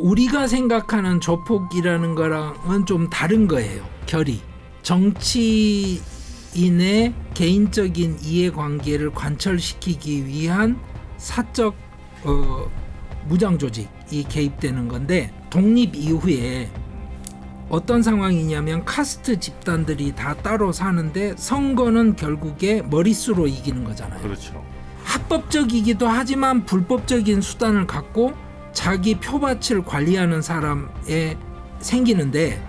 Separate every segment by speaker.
Speaker 1: 우리가 생각하는 조폭이라는 거랑은 좀 다른 거예요. 결이. 정치인의 개인적인 이해관계를 관철시키기 위한 사적 무장 조직이 개입되는 건데, 독립 이후에 어떤 상황이냐면 카스트 집단들이 다 따로 사는데 선거는 결국에 머릿수로 이기는 거잖아요.
Speaker 2: 그렇죠.
Speaker 1: 합법적이기도 하지만 불법적인 수단을 갖고 자기 표밭을 관리하는 사람에 생기는데,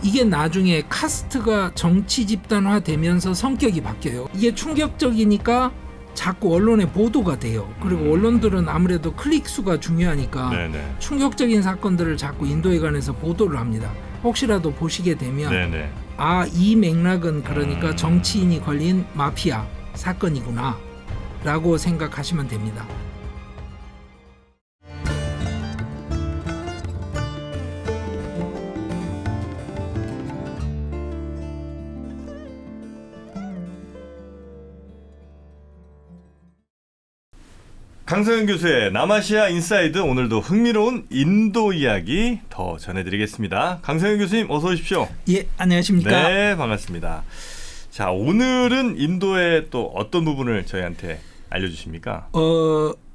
Speaker 1: 이게 나중에 카스트가 정치 집단화 되면서 성격이 바뀌어요. 이게 충격적이니까 자꾸 언론에 보도가 돼요. 그리고 언론들은 아무래도 클릭 수가 중요하니까
Speaker 2: 네네.
Speaker 1: 충격적인 사건들을 자꾸 인도에 관해서 보도를 합니다. 혹시라도 보시게 되면
Speaker 2: 네네.
Speaker 1: 이 맥락은 그러니까 정치인이 걸린 마피아 사건이구나 라고 생각하시면 됩니다.
Speaker 2: 강성현 교수의 남아시아 인사이드, 오늘도 흥미로운 인도 이야기 더 전해드리겠습니다. 강성현 교수님 어서 오십시오.
Speaker 1: 예, 안녕하십니까.
Speaker 2: 네, 반갑습니다. 자, 오늘은 인도의 또 어떤 부분을 저희한테 알려주십니까?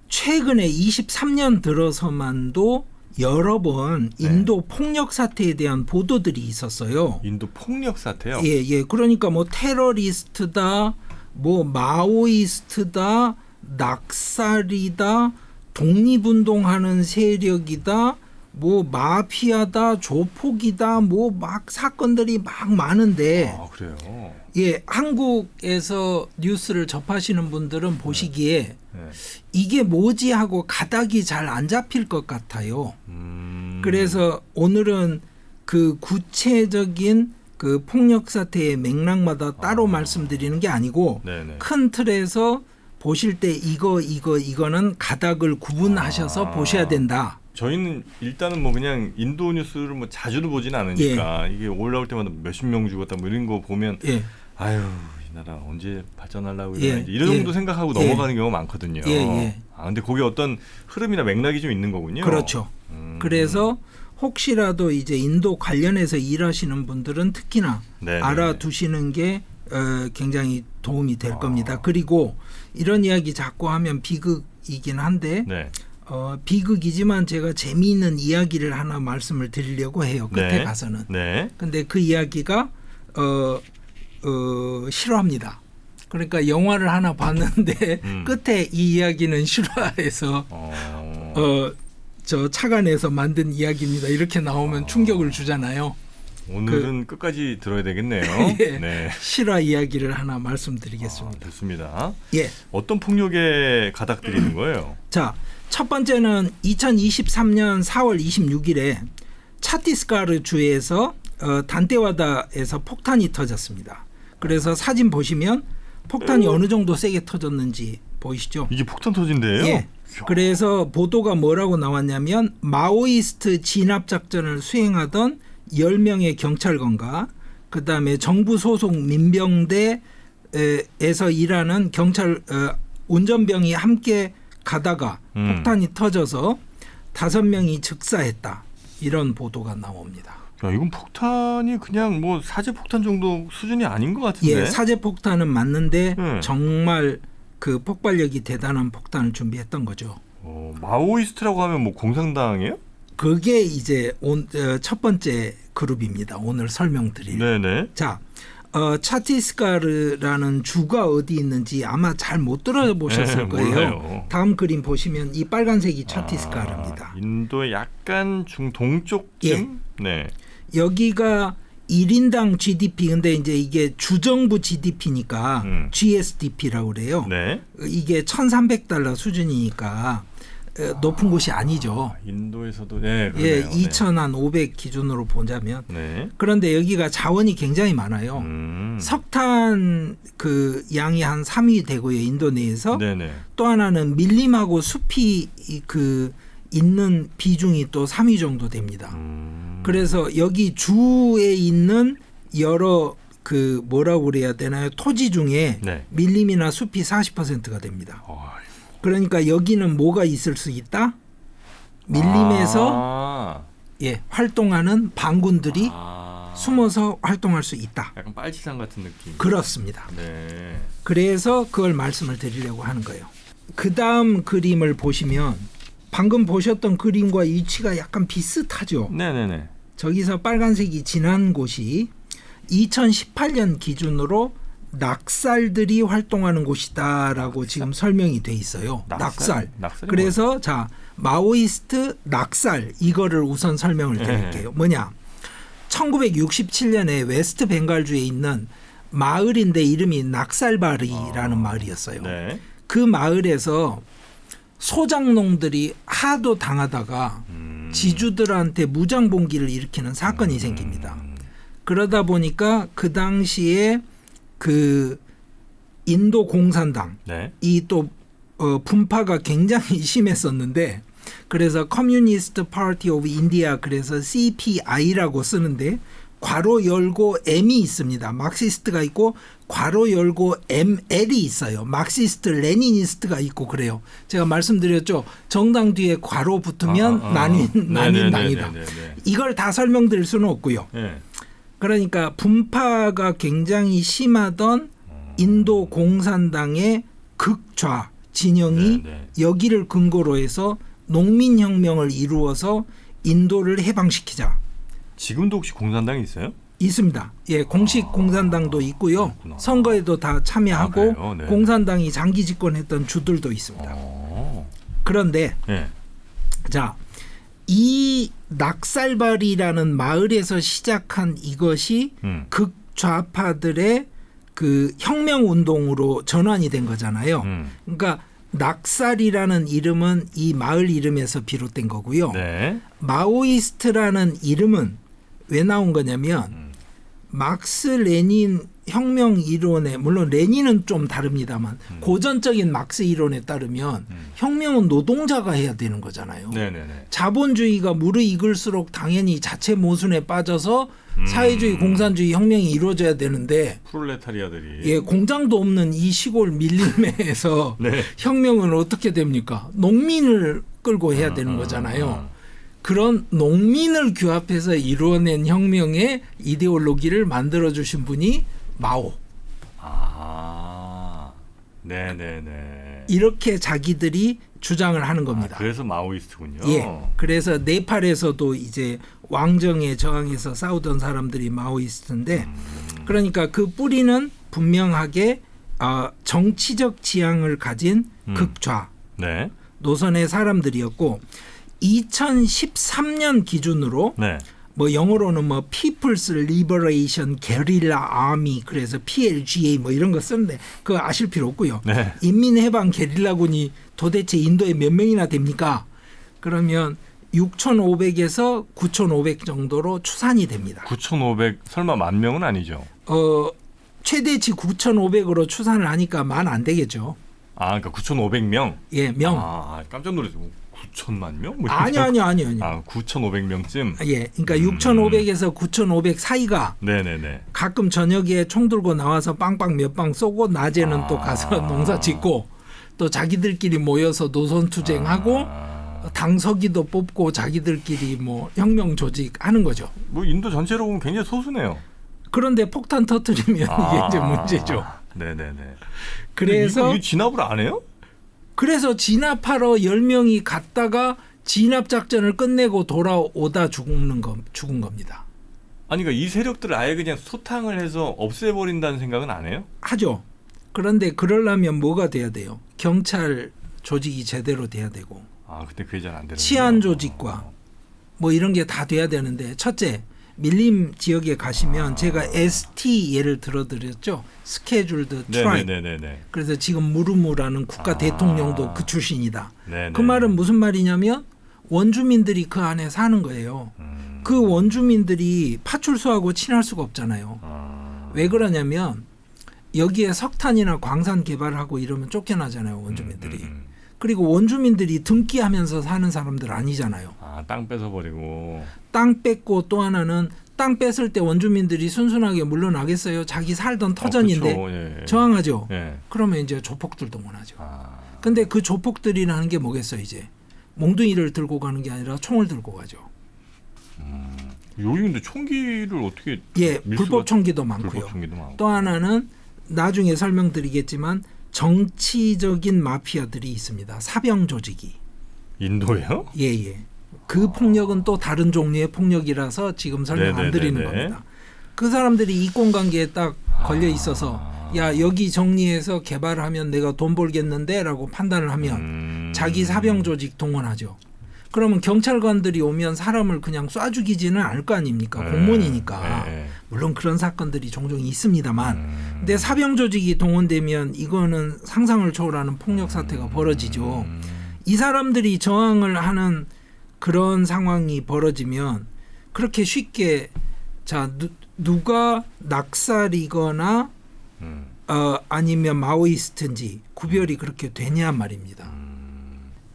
Speaker 1: 최근에 23년 들어서만도 여러 번 인도 폭력 사태에 대한 보도들이 있었어요.
Speaker 2: 인도 폭력 사태요?
Speaker 1: 예. 그러니까 뭐 테러리스트다, 뭐 마오이스트다, 낙살이다, 독립운동하는 세력이다, 뭐 마피아다, 조폭이다, 뭐 막 사건들이 막 많은데,
Speaker 2: 그래요?
Speaker 1: 예, 한국에서 뉴스를 접하시는 분들은 보시기에 이게 뭐지 하고 가닥이 잘 안 잡힐 것 같아요. 그래서 오늘은 그 구체적인 그 폭력 사태의 맥락마다 따로 말씀드리는 게 아니고,
Speaker 2: 네네.
Speaker 1: 큰 틀에서 보실 때 이거는 가닥을 구분하셔서 보셔야 된다.
Speaker 2: 저희는 일단은 뭐 그냥 인도 뉴스를 뭐 자주도 보진 않으니까 이게 올라올 때마다 몇십 명 죽었다 뭐 이런 거 보면 아유, 이 나라 언제 발전하려고 이런 정도 생각하고 넘어가는 경우가 많거든요. 근데 그게 어떤 흐름이나 맥락이 좀 있는 거군요.
Speaker 1: 그렇죠. 그래서 혹시라도 이제 인도 관련해서 일하시는 분들은 특히나 알아두시는 게 굉장히 도움이 될 겁니다. 그리고 이런 이야기 자꾸 하면 비극이긴 한데 비극이지만 제가 재미있는 이야기를 하나 말씀을 드리려고 해요. 끝에 가서는. 근데 그 이야기가 실화입니다. 그러니까 영화를 하나 봤는데 끝에 이 이야기는 실화에서 저 차관에서 만든 이야기입니다. 이렇게 나오면 충격을 주잖아요.
Speaker 2: 오늘은 끝까지 들어야 되겠네요.
Speaker 1: 실화 이야기를 하나 말씀드리겠습니다.
Speaker 2: 좋습니다.
Speaker 1: 예.
Speaker 2: 어떤 폭력에 가닥들이는 거예요?
Speaker 1: 자, 첫 번째는 2023년 4월 26일에 차티스가르 주에서 단테와다에서 폭탄이 터졌습니다. 그래서 사진 보시면 폭탄이 어느 정도 세게 터졌는지 보이시죠?
Speaker 2: 이게 폭탄 터진데요?
Speaker 1: 예. 그래서 보도가 뭐라고 나왔냐면 마오이스트 진압 작전을 수행하던 10명의 경찰관과 그다음에 정부 소속 민병대에서 일하는 경찰 운전병이 함께 가다가 폭탄이 터져서 5명이 즉사했다. 이런 보도가 나옵니다.
Speaker 2: 야, 이건 폭탄이 그냥 뭐 사제 폭탄 정도 수준이 아닌 것 같은데.
Speaker 1: 예, 사제 폭탄은 맞는데 정말 그 폭발력이 대단한 폭탄을 준비했던 거죠.
Speaker 2: 마오이스트라고 하면 뭐 공산당이에요?
Speaker 1: 그게 이제 첫 번째 그룹입니다. 오늘 설명드릴. 자, 차티스가르라는 주가 어디 있는지 아마 잘 못 들어보셨을 거예요.
Speaker 2: 몰라요.
Speaker 1: 다음 그림 보시면 이 빨간색이 차티스가르입니다.
Speaker 2: 인도의 약간 중동쪽쯤.
Speaker 1: 여기가 1인당 GDP, 근데 이제 이게 주정부 GDP니까 GSDP라고 그래요. 이게 $1,300 수준이니까 높은 곳이 아니죠.
Speaker 2: 인도에서도
Speaker 1: 2,500 기준으로 보자면. 그런데 여기가 자원이 굉장히 많아요. 석탄 그 양이 한 3위 되고요, 인도 내에서. 또 하나는 밀림하고 숲이 그 있는 비중이 또 3위 정도 됩니다. 그래서 여기 주에 있는 여러 그 뭐라고 그래야 되나요? 토지 중에 밀림이나 숲이 40%가 됩니다. 그러니까 여기는 뭐가 있을 수 있다? 밀림에서 예, 활동하는 반군들이 숨어서 활동할 수 있다.
Speaker 2: 약간 빨치산 같은 느낌.
Speaker 1: 그렇습니다.
Speaker 2: 네.
Speaker 1: 그래서 그걸 말씀을 드리려고 하는 거예요. 그 다음 그림을 보시면 방금 보셨던 그림과 위치가 약간 비슷하죠.
Speaker 2: 네네네.
Speaker 1: 저기서 빨간색이 진한 곳이 2018년 기준으로 낙살들이 활동하는 곳이다라고 지금 설명이 돼 있어요. 낙살. 그래서 자 마오이스트 낙살 이거를 우선 설명을 드릴게요. 뭐냐? 1967년에 웨스트 벵갈주에 있는 마을인데 이름이 낙살바리라는 마을이었어요. 네. 그 마을에서 소장농들이 하도 당하다가 지주들한테 무장봉기를 일으키는 사건이 생깁니다. 그러다 보니까 그 당시에 그 인도 공산당 네. 이 또 분파가 굉장히 심했었는데 그래서 커뮤니스트 파티 오브 인디아 그래서 CPI라고 쓰는데 괄호 열고 M이 있습니다. 마크시스트가 있고 괄호 열고 ML이 있어요. 마크시스트 레니니스트가 있고 그래요. 제가 말씀드렸죠. 정당 뒤에 괄호 붙으면 난인 당이다. 이걸 다 설명드릴 수는 없고요. 네. 그러니까 분파가 굉장히 심하던 인도 공산당의 극좌 진영이 여기를 근거로 해서 농민혁명을 이루어서 인도를 해방시키자.
Speaker 2: 지금도 혹시 공산당이 있어요?
Speaker 1: 있습니다. 예, 공식 공산당도 있고요. 그렇구나. 선거에도 다 참여하고 네. 공산당이 장기 집권했던 주들도 있습니다. 그런데 네. 자, 이 낙살바리라는 마을에서 시작한 이것이 극좌파들의 그 혁명 운동으로 전환이 된 거잖아요. 그러니까 낙살이라는 이름은 이 마을 이름에서 비롯된 거고요. 네. 마오이스트라는 이름은 왜 나온 거냐면 막스 레닌 혁명 이론에 물론 레닌은 좀 다릅니다만 고전적인 막스 이론에 따르면 혁명은 노동자가 해야 되는 거잖아요. 네네네. 자본주의가 무르익을수록 당연히 자체 모순에 빠져서 사회주의 공산주의 혁명이 이루어져야 되는데
Speaker 2: 프롤레타리아들이
Speaker 1: 예, 공장도 없는 이 시골 밀림에서 네. 혁명은 어떻게 됩니까? 농민을 끌고 해야 되는 거잖아요. 그런 농민을 규합해서 이루어낸 혁명의 이데올로기를 만들어주신 분이 마오.
Speaker 2: 네네네.
Speaker 1: 이렇게 자기들이 주장을 하는 겁니다.
Speaker 2: 그래서 마오이스트군요.
Speaker 1: 예. 그래서 네팔에서도 이제 왕정에 저항해서 싸우던 사람들이 마오이스트인데, 그러니까 그 뿌리는 분명하게 정치적 지향을 가진 극좌
Speaker 2: 네.
Speaker 1: 노선의 사람들이었고, 2013년 기준으로. 네. 뭐 영어로는 뭐 People's Liberation Guerrilla Army 그래서 PLGA 뭐 이런 거 쓰는데 그거 아실 필요 없고요. 네. 인민해방 게릴라군이 도대체 인도에 몇 명이나 됩니까? 그러면 6,500에서 9,500 정도로 추산이 됩니다.
Speaker 2: 9,500 설마 10,000명은 아니죠?
Speaker 1: 최대치 9,500으로 추산을 하니까 만 안 되겠죠.
Speaker 2: 그러니까 9,500명?
Speaker 1: 예, 명.
Speaker 2: 깜짝 놀랐어요. 9천만 명?
Speaker 1: 아니요.
Speaker 2: 9,500명쯤.
Speaker 1: 예, 그러니까 6,500에서 9,500 사이가. 네네네. 가끔 저녁에 총 들고 나와서 빵빵 몇 방 쏘고 낮에는 또 가서 농사 짓고 또 자기들끼리 모여서 노선 투쟁하고 당서기도 뽑고 자기들끼리 뭐 혁명 조직하는 거죠.
Speaker 2: 뭐 인도 전체로 보면 굉장히 소수네요.
Speaker 1: 그런데 폭탄 터뜨리면 이게 이제 문제죠.
Speaker 2: 네네네.
Speaker 1: 그래서
Speaker 2: 이거 진압을 안 해요?
Speaker 1: 그래서 진압하러 10명이 갔다가 진압 작전을 끝내고 돌아오다 죽은 겁니다.
Speaker 2: 아니 그러니까 이 세력들을 아예 그냥 소탕을 해서 없애버린다는 생각은 안 해요?
Speaker 1: 하죠. 그런데 그러려면 뭐가 돼야 돼요? 경찰 조직이 제대로 돼야 되고.
Speaker 2: 근데 그게 잘 안 되는
Speaker 1: 치안 조직과 뭐 이런 게 다 돼야 되는데 첫째 밀림 지역에 가시면 제가 ST 예를 들어드렸죠. 스케줄드 트라이. 그래서 지금 무르무라는 국가 대통령도 그 출신이다. 네네. 그 말은 무슨 말이냐면 원주민들이 그 안에 사는 거예요. 그 원주민들이 파출소하고 친할 수가 없잖아요. 왜 그러냐면 여기에 석탄이나 광산 개발하고 이러면 쫓겨나잖아요. 원주민들이. 그리고 원주민들이 등기하면서 사는 사람들 아니잖아요.
Speaker 2: 땅 뺏어버리고.
Speaker 1: 땅 뺏고 또 하나는 땅 뺏을 때 원주민들이 순순하게 물러나겠어요. 자기 살던 터전인데
Speaker 2: 그렇죠. 예.
Speaker 1: 저항하죠.
Speaker 2: 예.
Speaker 1: 그러면 이제 조폭들 동원하죠. 근데 그 조폭들이라는 게 뭐겠어요 이제. 몽둥이를 들고 가는 게 아니라 총을 들고 가죠.
Speaker 2: 여기 근데 총기를 어떻게
Speaker 1: 불법 총기도 많고요.
Speaker 2: 불법 총기도 많고.
Speaker 1: 또 하나는 나중에 설명드리겠지만 정치적인 마피아들이 있습니다. 사병 조직이.
Speaker 2: 인도예요?
Speaker 1: 예. 그 폭력은 또 다른 종류의 폭력이라서 지금 설명 안 드리는 겁니다. 그 사람들이 이권관계에 딱 걸려 있어서 야 여기 정리해서 개발하면 내가 돈 벌겠는데라고 판단을 하면 자기 사병 조직 동원하죠. 그러면 경찰관들이 오면 사람을 그냥 쏴 죽이지는 않을 거 아닙니까? 공무원이니까. 물론 그런 사건들이 종종 있습니다만 근데 사병 조직이 동원되면 이거는 상상을 초월하는 폭력 사태가 벌어지죠. 이 사람들이 저항을 하는 그런 상황이 벌어지면 그렇게 쉽게 누가 낙살이거나 아니면 마오이스트인지 구별이 그렇게 되냐 말입니다.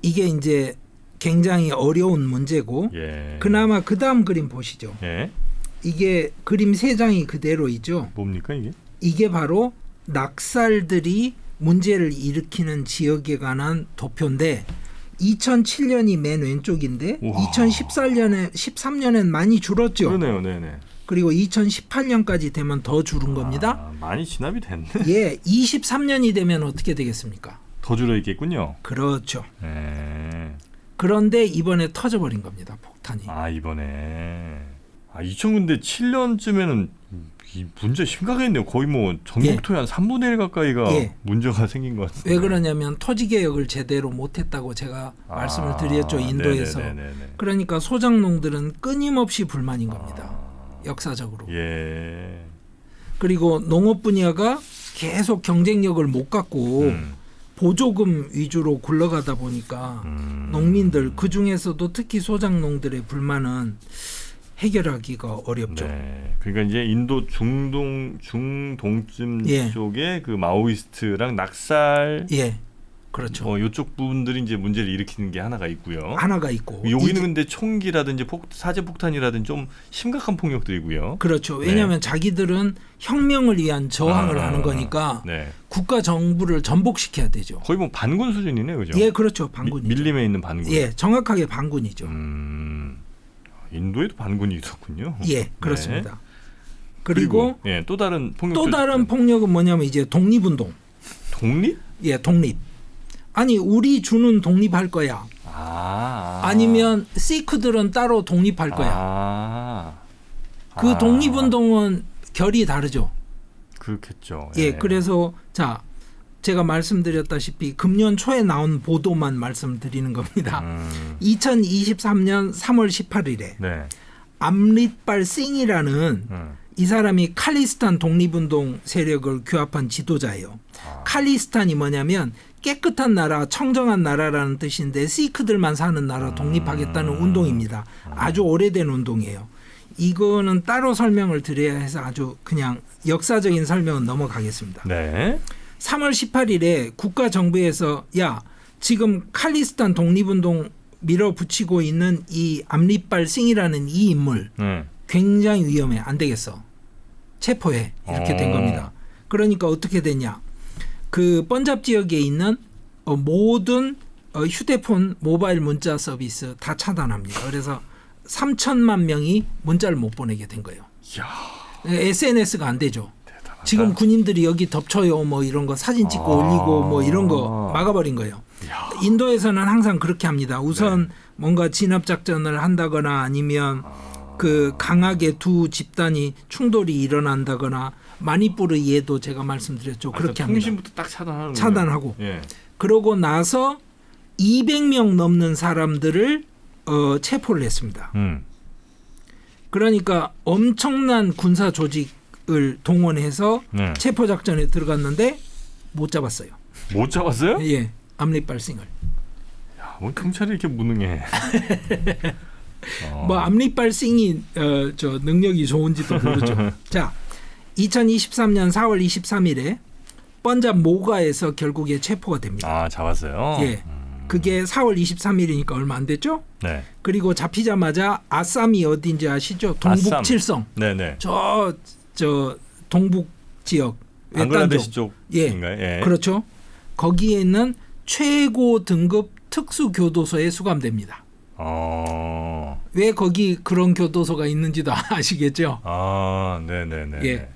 Speaker 1: 이게 이제 굉장히 어려운 문제고 그나마 그 다음 그림 보시죠. 이게 그림 3장이 그대로 있죠.
Speaker 2: 뭡니까 이게?
Speaker 1: 이게 바로 낙살들이 문제를 일으키는 지역에 관한 도표인데 2007년이 맨 왼쪽인데 우와. 13년엔 많이 줄었죠.
Speaker 2: 그러네요. 네네.
Speaker 1: 그리고 2018년까지 되면 더 줄은 겁니다.
Speaker 2: 많이 진압이 됐네.
Speaker 1: 23년이 되면 어떻게 되겠습니까?
Speaker 2: 더 줄어 있겠군요.
Speaker 1: 그렇죠. 그런데 이번에 터져버린 겁니다. 폭탄이.
Speaker 2: 이번에. 2007년쯤에는 이 문제 심각했네요. 거의 뭐 전국토의 한 3분의 1 가까이가 문제가 생긴 것 같습니다.
Speaker 1: 왜 그러냐면 토지 개혁을 제대로 못했다고 제가 말씀을 드렸죠. 인도에서. 그러니까 소작농들은 끊임없이 불만인 겁니다. 역사적으로. 그리고 농업 분야가 계속 경쟁력을 못 갖고 보조금 위주로 굴러가다 보니까 농민들 그중에서도 특히 소작농들의 불만은 해결하기가 어렵죠.
Speaker 2: 그러니까 이제 인도 중동쯤 쪽에 그 마오이스트랑 낙살
Speaker 1: 그렇죠.
Speaker 2: 이쪽 부분들이 이제 문제를 일으키는 게 하나가 있고요.
Speaker 1: 하나가 있고
Speaker 2: 여기는 근데 총기라든지 사제폭탄이라든지 좀 심각한 폭력들이고요.
Speaker 1: 그렇죠. 왜냐하면 자기들은 혁명을 위한 저항을 하는 거니까 국가 정부를 전복시켜야 되죠.
Speaker 2: 거의 뭐 반군 수준이네요, 그죠?
Speaker 1: 그렇죠. 반군이죠.
Speaker 2: 밀림에 있는 반군.
Speaker 1: 정확하게 반군이죠.
Speaker 2: 인도에도 반군이 있었군요.
Speaker 1: 그렇습니다. 그리고
Speaker 2: 또 다른
Speaker 1: 폭력은 뭐냐면 이제 독립운동.
Speaker 2: 독립?
Speaker 1: 독립. 아니 우리 주는 독립할 거야. 아니면 시크들은 따로 독립할 거야. 그 독립운동은 결이 다르죠.
Speaker 2: 그렇겠죠.
Speaker 1: 그래서 제가 말씀드렸다시피 금년 초에 나온 보도만 말씀드리는 겁니다. 2023년 3월 18일에 암릿발 싱이라는 이 사람이 칼리스탄 독립운동 세력을 규합한 지도자예요. 칼리스탄이 뭐냐면 깨끗한 나라, 청정한 나라라는 뜻인데 시크들만 사는 나라 독립하겠다는 운동입니다. 아주 오래된 운동이에요. 이거는 따로 설명을 드려야 해서 아주 그냥 역사적인 설명은 넘어가겠습니다. 3월 18일에 국가정부에서 지금 칼리스탄 독립운동 밀어붙이고 있는 이 암릿발 싱이라는 이 인물 굉장히 위험해. 안 되겠어. 체포해. 이렇게 된 겁니다. 그러니까 어떻게 되냐. 그 번잡 지역에 있는 모든 휴대폰 모바일 문자 서비스 다 차단합니다. 그래서 3천만 명이 문자를 못 보내게 된 거예요. SNS가 안 되죠. 대단하다. 지금 군인들이 여기 덮쳐요. 뭐 이런 거 사진 찍고 올리고 뭐 이런 거 막아버린 거예요. 인도에서는 항상 그렇게 합니다. 우선 뭔가 진압작전을 한다거나 아니면 그 강하게 두 집단이 충돌이 일어난다거나 마니푸르에도 제가 말씀드렸죠. 그렇게 합니다.
Speaker 2: 통신부터 딱
Speaker 1: 차단하고 그러고 나서 200명 넘는 사람들을 체포를 했습니다. 그러니까 엄청난 군사 조직을 동원해서 체포 작전에 들어갔는데 못 잡았어요.
Speaker 2: 못 잡았어요?
Speaker 1: 암릿발 싱을.
Speaker 2: 뭐 경찰이 이렇게 무능해.
Speaker 1: 뭐 암릿발 싱이 저 능력이 좋은지도 모르죠. 자, 2023년 4월 23일에 번잡 모가에서 결국에 체포가 됩니다.
Speaker 2: 잡았어요?
Speaker 1: 그게 4월 23일이니까 얼마 안 됐죠? 그리고 잡히자마자 아쌈이 어딘지 아시죠? 동북 칠성. 저 동북 지역
Speaker 2: 방글라데시 쪽인가요?
Speaker 1: 그렇죠. 거기에 있는 최고 등급 특수교도소에 수감됩니다. 왜 거기 그런 교도소가 있는지도 아시겠죠?
Speaker 2: 네네네.
Speaker 1: 예,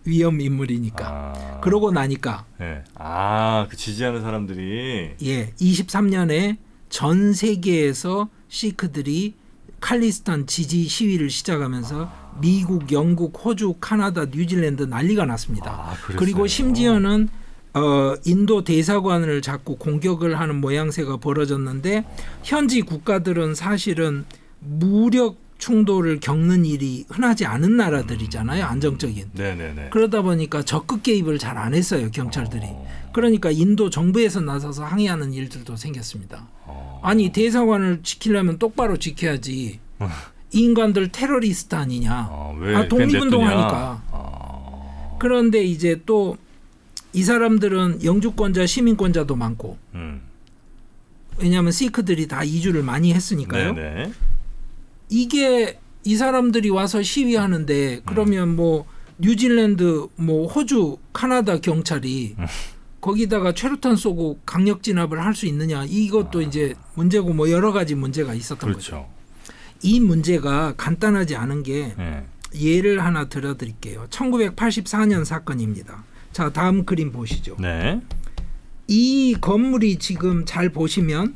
Speaker 1: 위험 인물이니까. 그러고 나니까.
Speaker 2: 네. 그 지지하는 사람들이.
Speaker 1: 예, 23년에 전 세계에서 시크들이 칼리스탄 지지 시위를 시작하면서 미국, 영국, 호주, 카나다, 뉴질랜드 난리가 났습니다. 그리고 심지어는 인도 대사관을 잡고 공격을 하는 모양새가 벌어졌는데 현지 국가들은 사실은 무력 충돌을 겪는 일이 흔하지 않은 나라들이잖아요. 안정적인.
Speaker 2: 네네네.
Speaker 1: 그러다 보니까 적극 개입을 잘 안 했어요. 경찰들이. 그러니까 인도 정부에서 나서서 항의하는 일들도 생겼습니다. 아니 대사관을 지키려면 똑바로 지켜야지. 인간들 테러리스트 아니냐. 독립운동하니까. 그런데 이제 또 이 사람들은 영주권자, 시민권자도 많고. 왜냐하면 시크들이 다 이주를 많이 했으니까요.
Speaker 2: 네네.
Speaker 1: 이게 이 사람들이 와서 시위하는데 그러면 뭐 뉴질랜드, 뭐 호주, 카나다 경찰이 거기다가 최루탄 쏘고 강력 진압을 할 수 있느냐, 이것도 이제 문제고 뭐 여러 가지 문제가 있었던 거죠. 이 문제가 간단하지 않은 게 예를 하나 들어드릴게요. 1984년 사건입니다. 자, 다음 그림 보시죠.
Speaker 2: 네.
Speaker 1: 이 건물이 지금 잘 보시면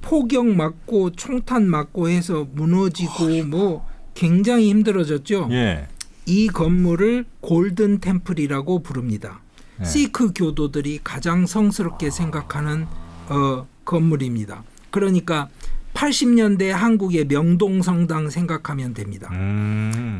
Speaker 1: 폭격 맞고 총탄 맞고 해서 무너지고 뭐 굉장히 힘들어졌죠.
Speaker 2: 예.
Speaker 1: 이 건물을 골든 템플이라고 부릅니다. 시크 교도들이 가장 성스럽게 생각하는 건물입니다. 그러니까 80년대 한국의 명동성당 생각하면 됩니다.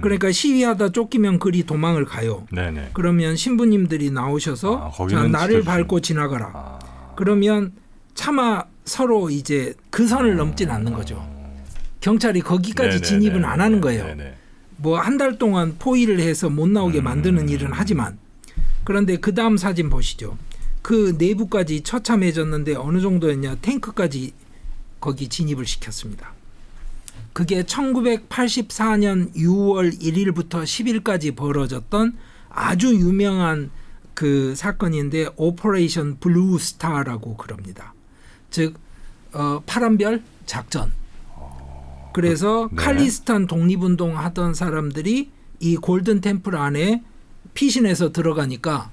Speaker 1: 그러니까 시위하다 쫓기면 그리 도망을 가요.
Speaker 2: 네네.
Speaker 1: 그러면 신부님들이 나오셔서 자, 나를 밟고 지나가라. 그러면 차마 서로 이제 그 선을 넘진 않는 거죠. 경찰이 거기까지 진입은 안 하는 거예요. 뭐 한 달 동안 포위를 해서 못 나오게 만드는 일은 하지만, 그런데 그 다음 사진 보시죠. 그 내부까지 처참해졌는데 어느 정도였냐, 탱크까지 거기 진입을 시켰습니다. 그게 1984년 6월 1일부터 10일까지 벌어졌던 아주 유명한 그 사건인데 오퍼레이션 블루스타라고 그럽니다. 즉 파란별 작전. 그래서 칼리스탄 독립운동 하던 사람들이 이 골든 템플 안에 피신해서 들어가니까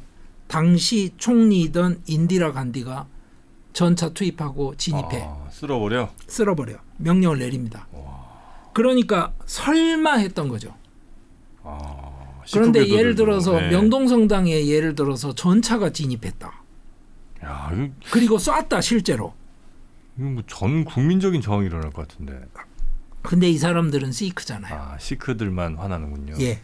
Speaker 1: 당시 총리이던 인디라 간디가 전차 투입하고 진입해. 쓸어버려. 명령을 내립니다. 그러니까 설마 했던 거죠. 그런데 예를 들어서 명동성당에 예를 들어서 전차가 진입했다. 그리고 쐈다 실제로.
Speaker 2: 이거 뭐 전 국민적인 저항이 일어날 것 같은데.
Speaker 1: 근데 이 사람들은 시크잖아요.
Speaker 2: 시크들만 화나는군요.
Speaker 1: 예.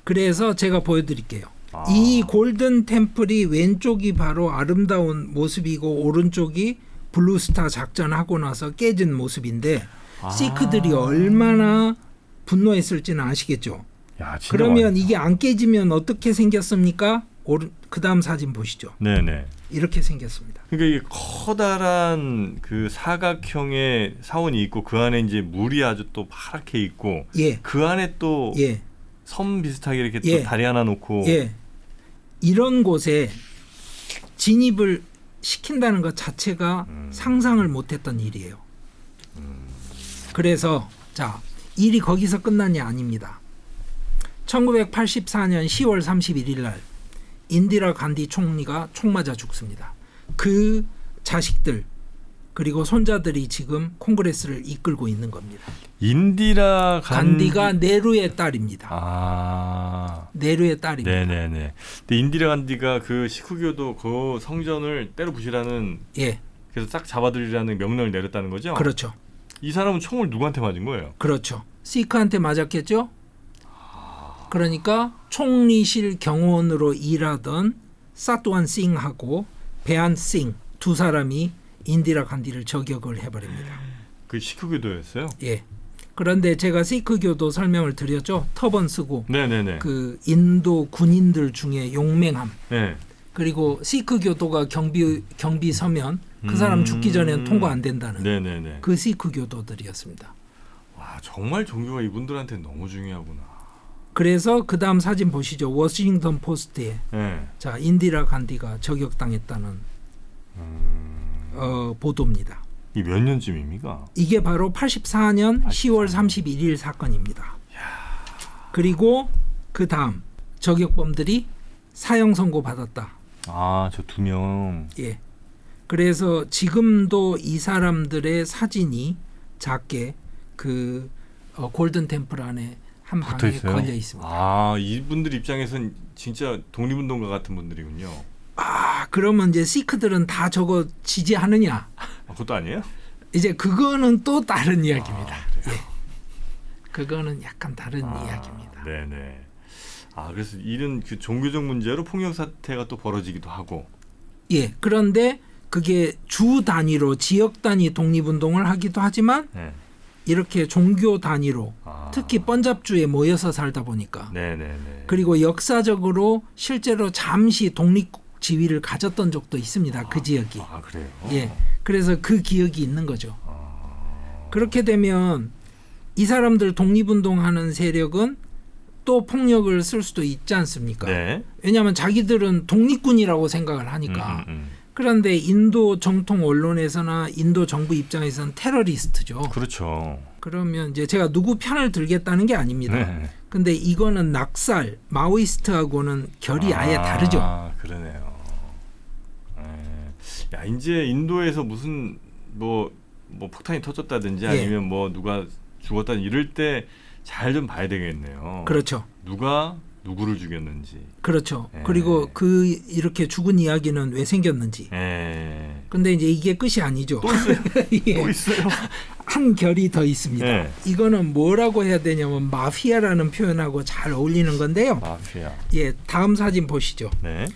Speaker 1: 그래서 제가 보여드릴게요. 이 골든 템플이 왼쪽이 바로 아름다운 모습이고 오른쪽이 블루스타 작전하고 나서 깨진 모습인데 시크들이 얼마나 분노했을지는 아시겠죠. 그러면 이게 안 깨지면 어떻게 생겼습니까? 그 다음 사진 보시죠.
Speaker 2: 네네.
Speaker 1: 이렇게 생겼습니다.
Speaker 2: 그러니까 이게 커다란 그 사각형의 사원이 있고 그 안에 이제 물이 아주 또 파랗게 있고 그 안에 또 섬 비슷하게 이렇게 또 다리 하나 놓고 이런 곳에
Speaker 1: 진입을 시킨다는 것 자체가 상상을 못했던 일이에요. 그래서 자, 일이 거기서 끝난 게 아닙니다. 1984년 10월 31일 날 인디라 간디 총리가 총 맞아 죽습니다. 그 자식들 그리고 손자들이 지금 콩그레스를 이끌고 있는 겁니다.
Speaker 2: 인디라
Speaker 1: 간디가 네루의 딸입니다. 네루의 딸입니다.
Speaker 2: 네네네. 근데 인디라 간디가 그 시크교도 그 성전을 때려 부시라는, 그래서 딱 잡아들이라는 명령을 내렸다는 거죠.
Speaker 1: 그렇죠.
Speaker 2: 이 사람은 총을 누구한테 맞은 거예요?
Speaker 1: 그렇죠. 시크한테 맞았겠죠. 그러니까 총리실 경호원으로 일하던 사트완 싱하고 베안 싱 두 사람이 인디라 간디를 저격을 해버립니다.
Speaker 2: 그 시크교도였어요?
Speaker 1: 예. 그런데 제가 시크교도 설명을 드렸죠. 터번 쓰고
Speaker 2: 네네네.
Speaker 1: 그 인도 군인들 중에 용맹함.
Speaker 2: 네.
Speaker 1: 그리고 시크교도가 경비 서면 그 사람 죽기 전에는 통과 안 된다는
Speaker 2: 네네네.
Speaker 1: 그 시크교도들이었습니다.
Speaker 2: 와, 정말 종교가 이분들한테 너무 중요하구나.
Speaker 1: 그래서 그 다음 사진 보시죠. 워싱턴 포스트에 자, 인디라 간디가 저격당했다는 보도입니다.
Speaker 2: 이 몇 년쯤입니까?
Speaker 1: 이게 바로 84년 10월 31일 사건입니다. 그리고 그 다음 저격범들이 사형 선고 받았다.
Speaker 2: 아, 저 2명.
Speaker 1: 예. 그래서 지금도 이 사람들의 사진이 작게 그 골든 템플 안에 한 방에 걸려 있습니다.
Speaker 2: 아, 이분들 입장에선 진짜 독립운동가 같은 분들이군요.
Speaker 1: 아, 그러면 이제 시크들은 다 저거 지지하느냐?
Speaker 2: 그것도 아니에요?
Speaker 1: 이제 그거는 또 다른 이야기입니다. 예. 그거는 약간 다른 이야기입니다.
Speaker 2: 네네. 아, 그래서 이런 그 종교적 문제로 폭력 사태가 또 벌어지기도 하고.
Speaker 1: 예. 그런데 그게 주 단위로 지역 단위 독립운동을 하기도 하지만 네. 이렇게 종교 단위로 특히 번잡주에 모여서 살다 보니까
Speaker 2: 네네네.
Speaker 1: 그리고 역사적으로 실제로 잠시 독립 지위를 가졌던 적도 있습니다. 그 지역이.
Speaker 2: 아, 그래요?
Speaker 1: 예. 그래서 그 기억이 있는 거죠. 그렇게 되면 이 사람들 독립운동하는 세력은 또 폭력을 쓸 수도 있지 않습니까?
Speaker 2: 네.
Speaker 1: 왜냐하면 자기들은 독립군이라고 생각을 하니까. 그런데 인도 정통 언론에서나 인도 정부 입장에서는 테러리스트죠.
Speaker 2: 그렇죠.
Speaker 1: 그러면 이제 제가 누구 편을 들겠다는 게 아닙니다. 네. 근데 이거는 낙살, 마오이스트하고는 결이 아예 다르죠.
Speaker 2: 아, 그러네요. 야, 이제 인도에서 무슨 뭐 폭탄이 터졌다든지 아니면 뭐 누가 죽었다 이럴 때 잘 좀 봐야 되겠네요.
Speaker 1: 그렇죠.
Speaker 2: 누가 누구를 죽였는지.
Speaker 1: 그렇죠. 그리고 그 이렇게 죽은 이야기는 왜 생겼는지. 근데 이제 이게 끝이 아니죠.
Speaker 2: 또 있어요?
Speaker 1: 예.
Speaker 2: 또 있어요?
Speaker 1: 한 결이 더 있습니다. 이거는 뭐라고 해야 되냐면 마피아라는 표현하고 잘 어울리는 건데요.
Speaker 2: 마피아.
Speaker 1: 예, 다음 사진 보시죠.
Speaker 2: 네.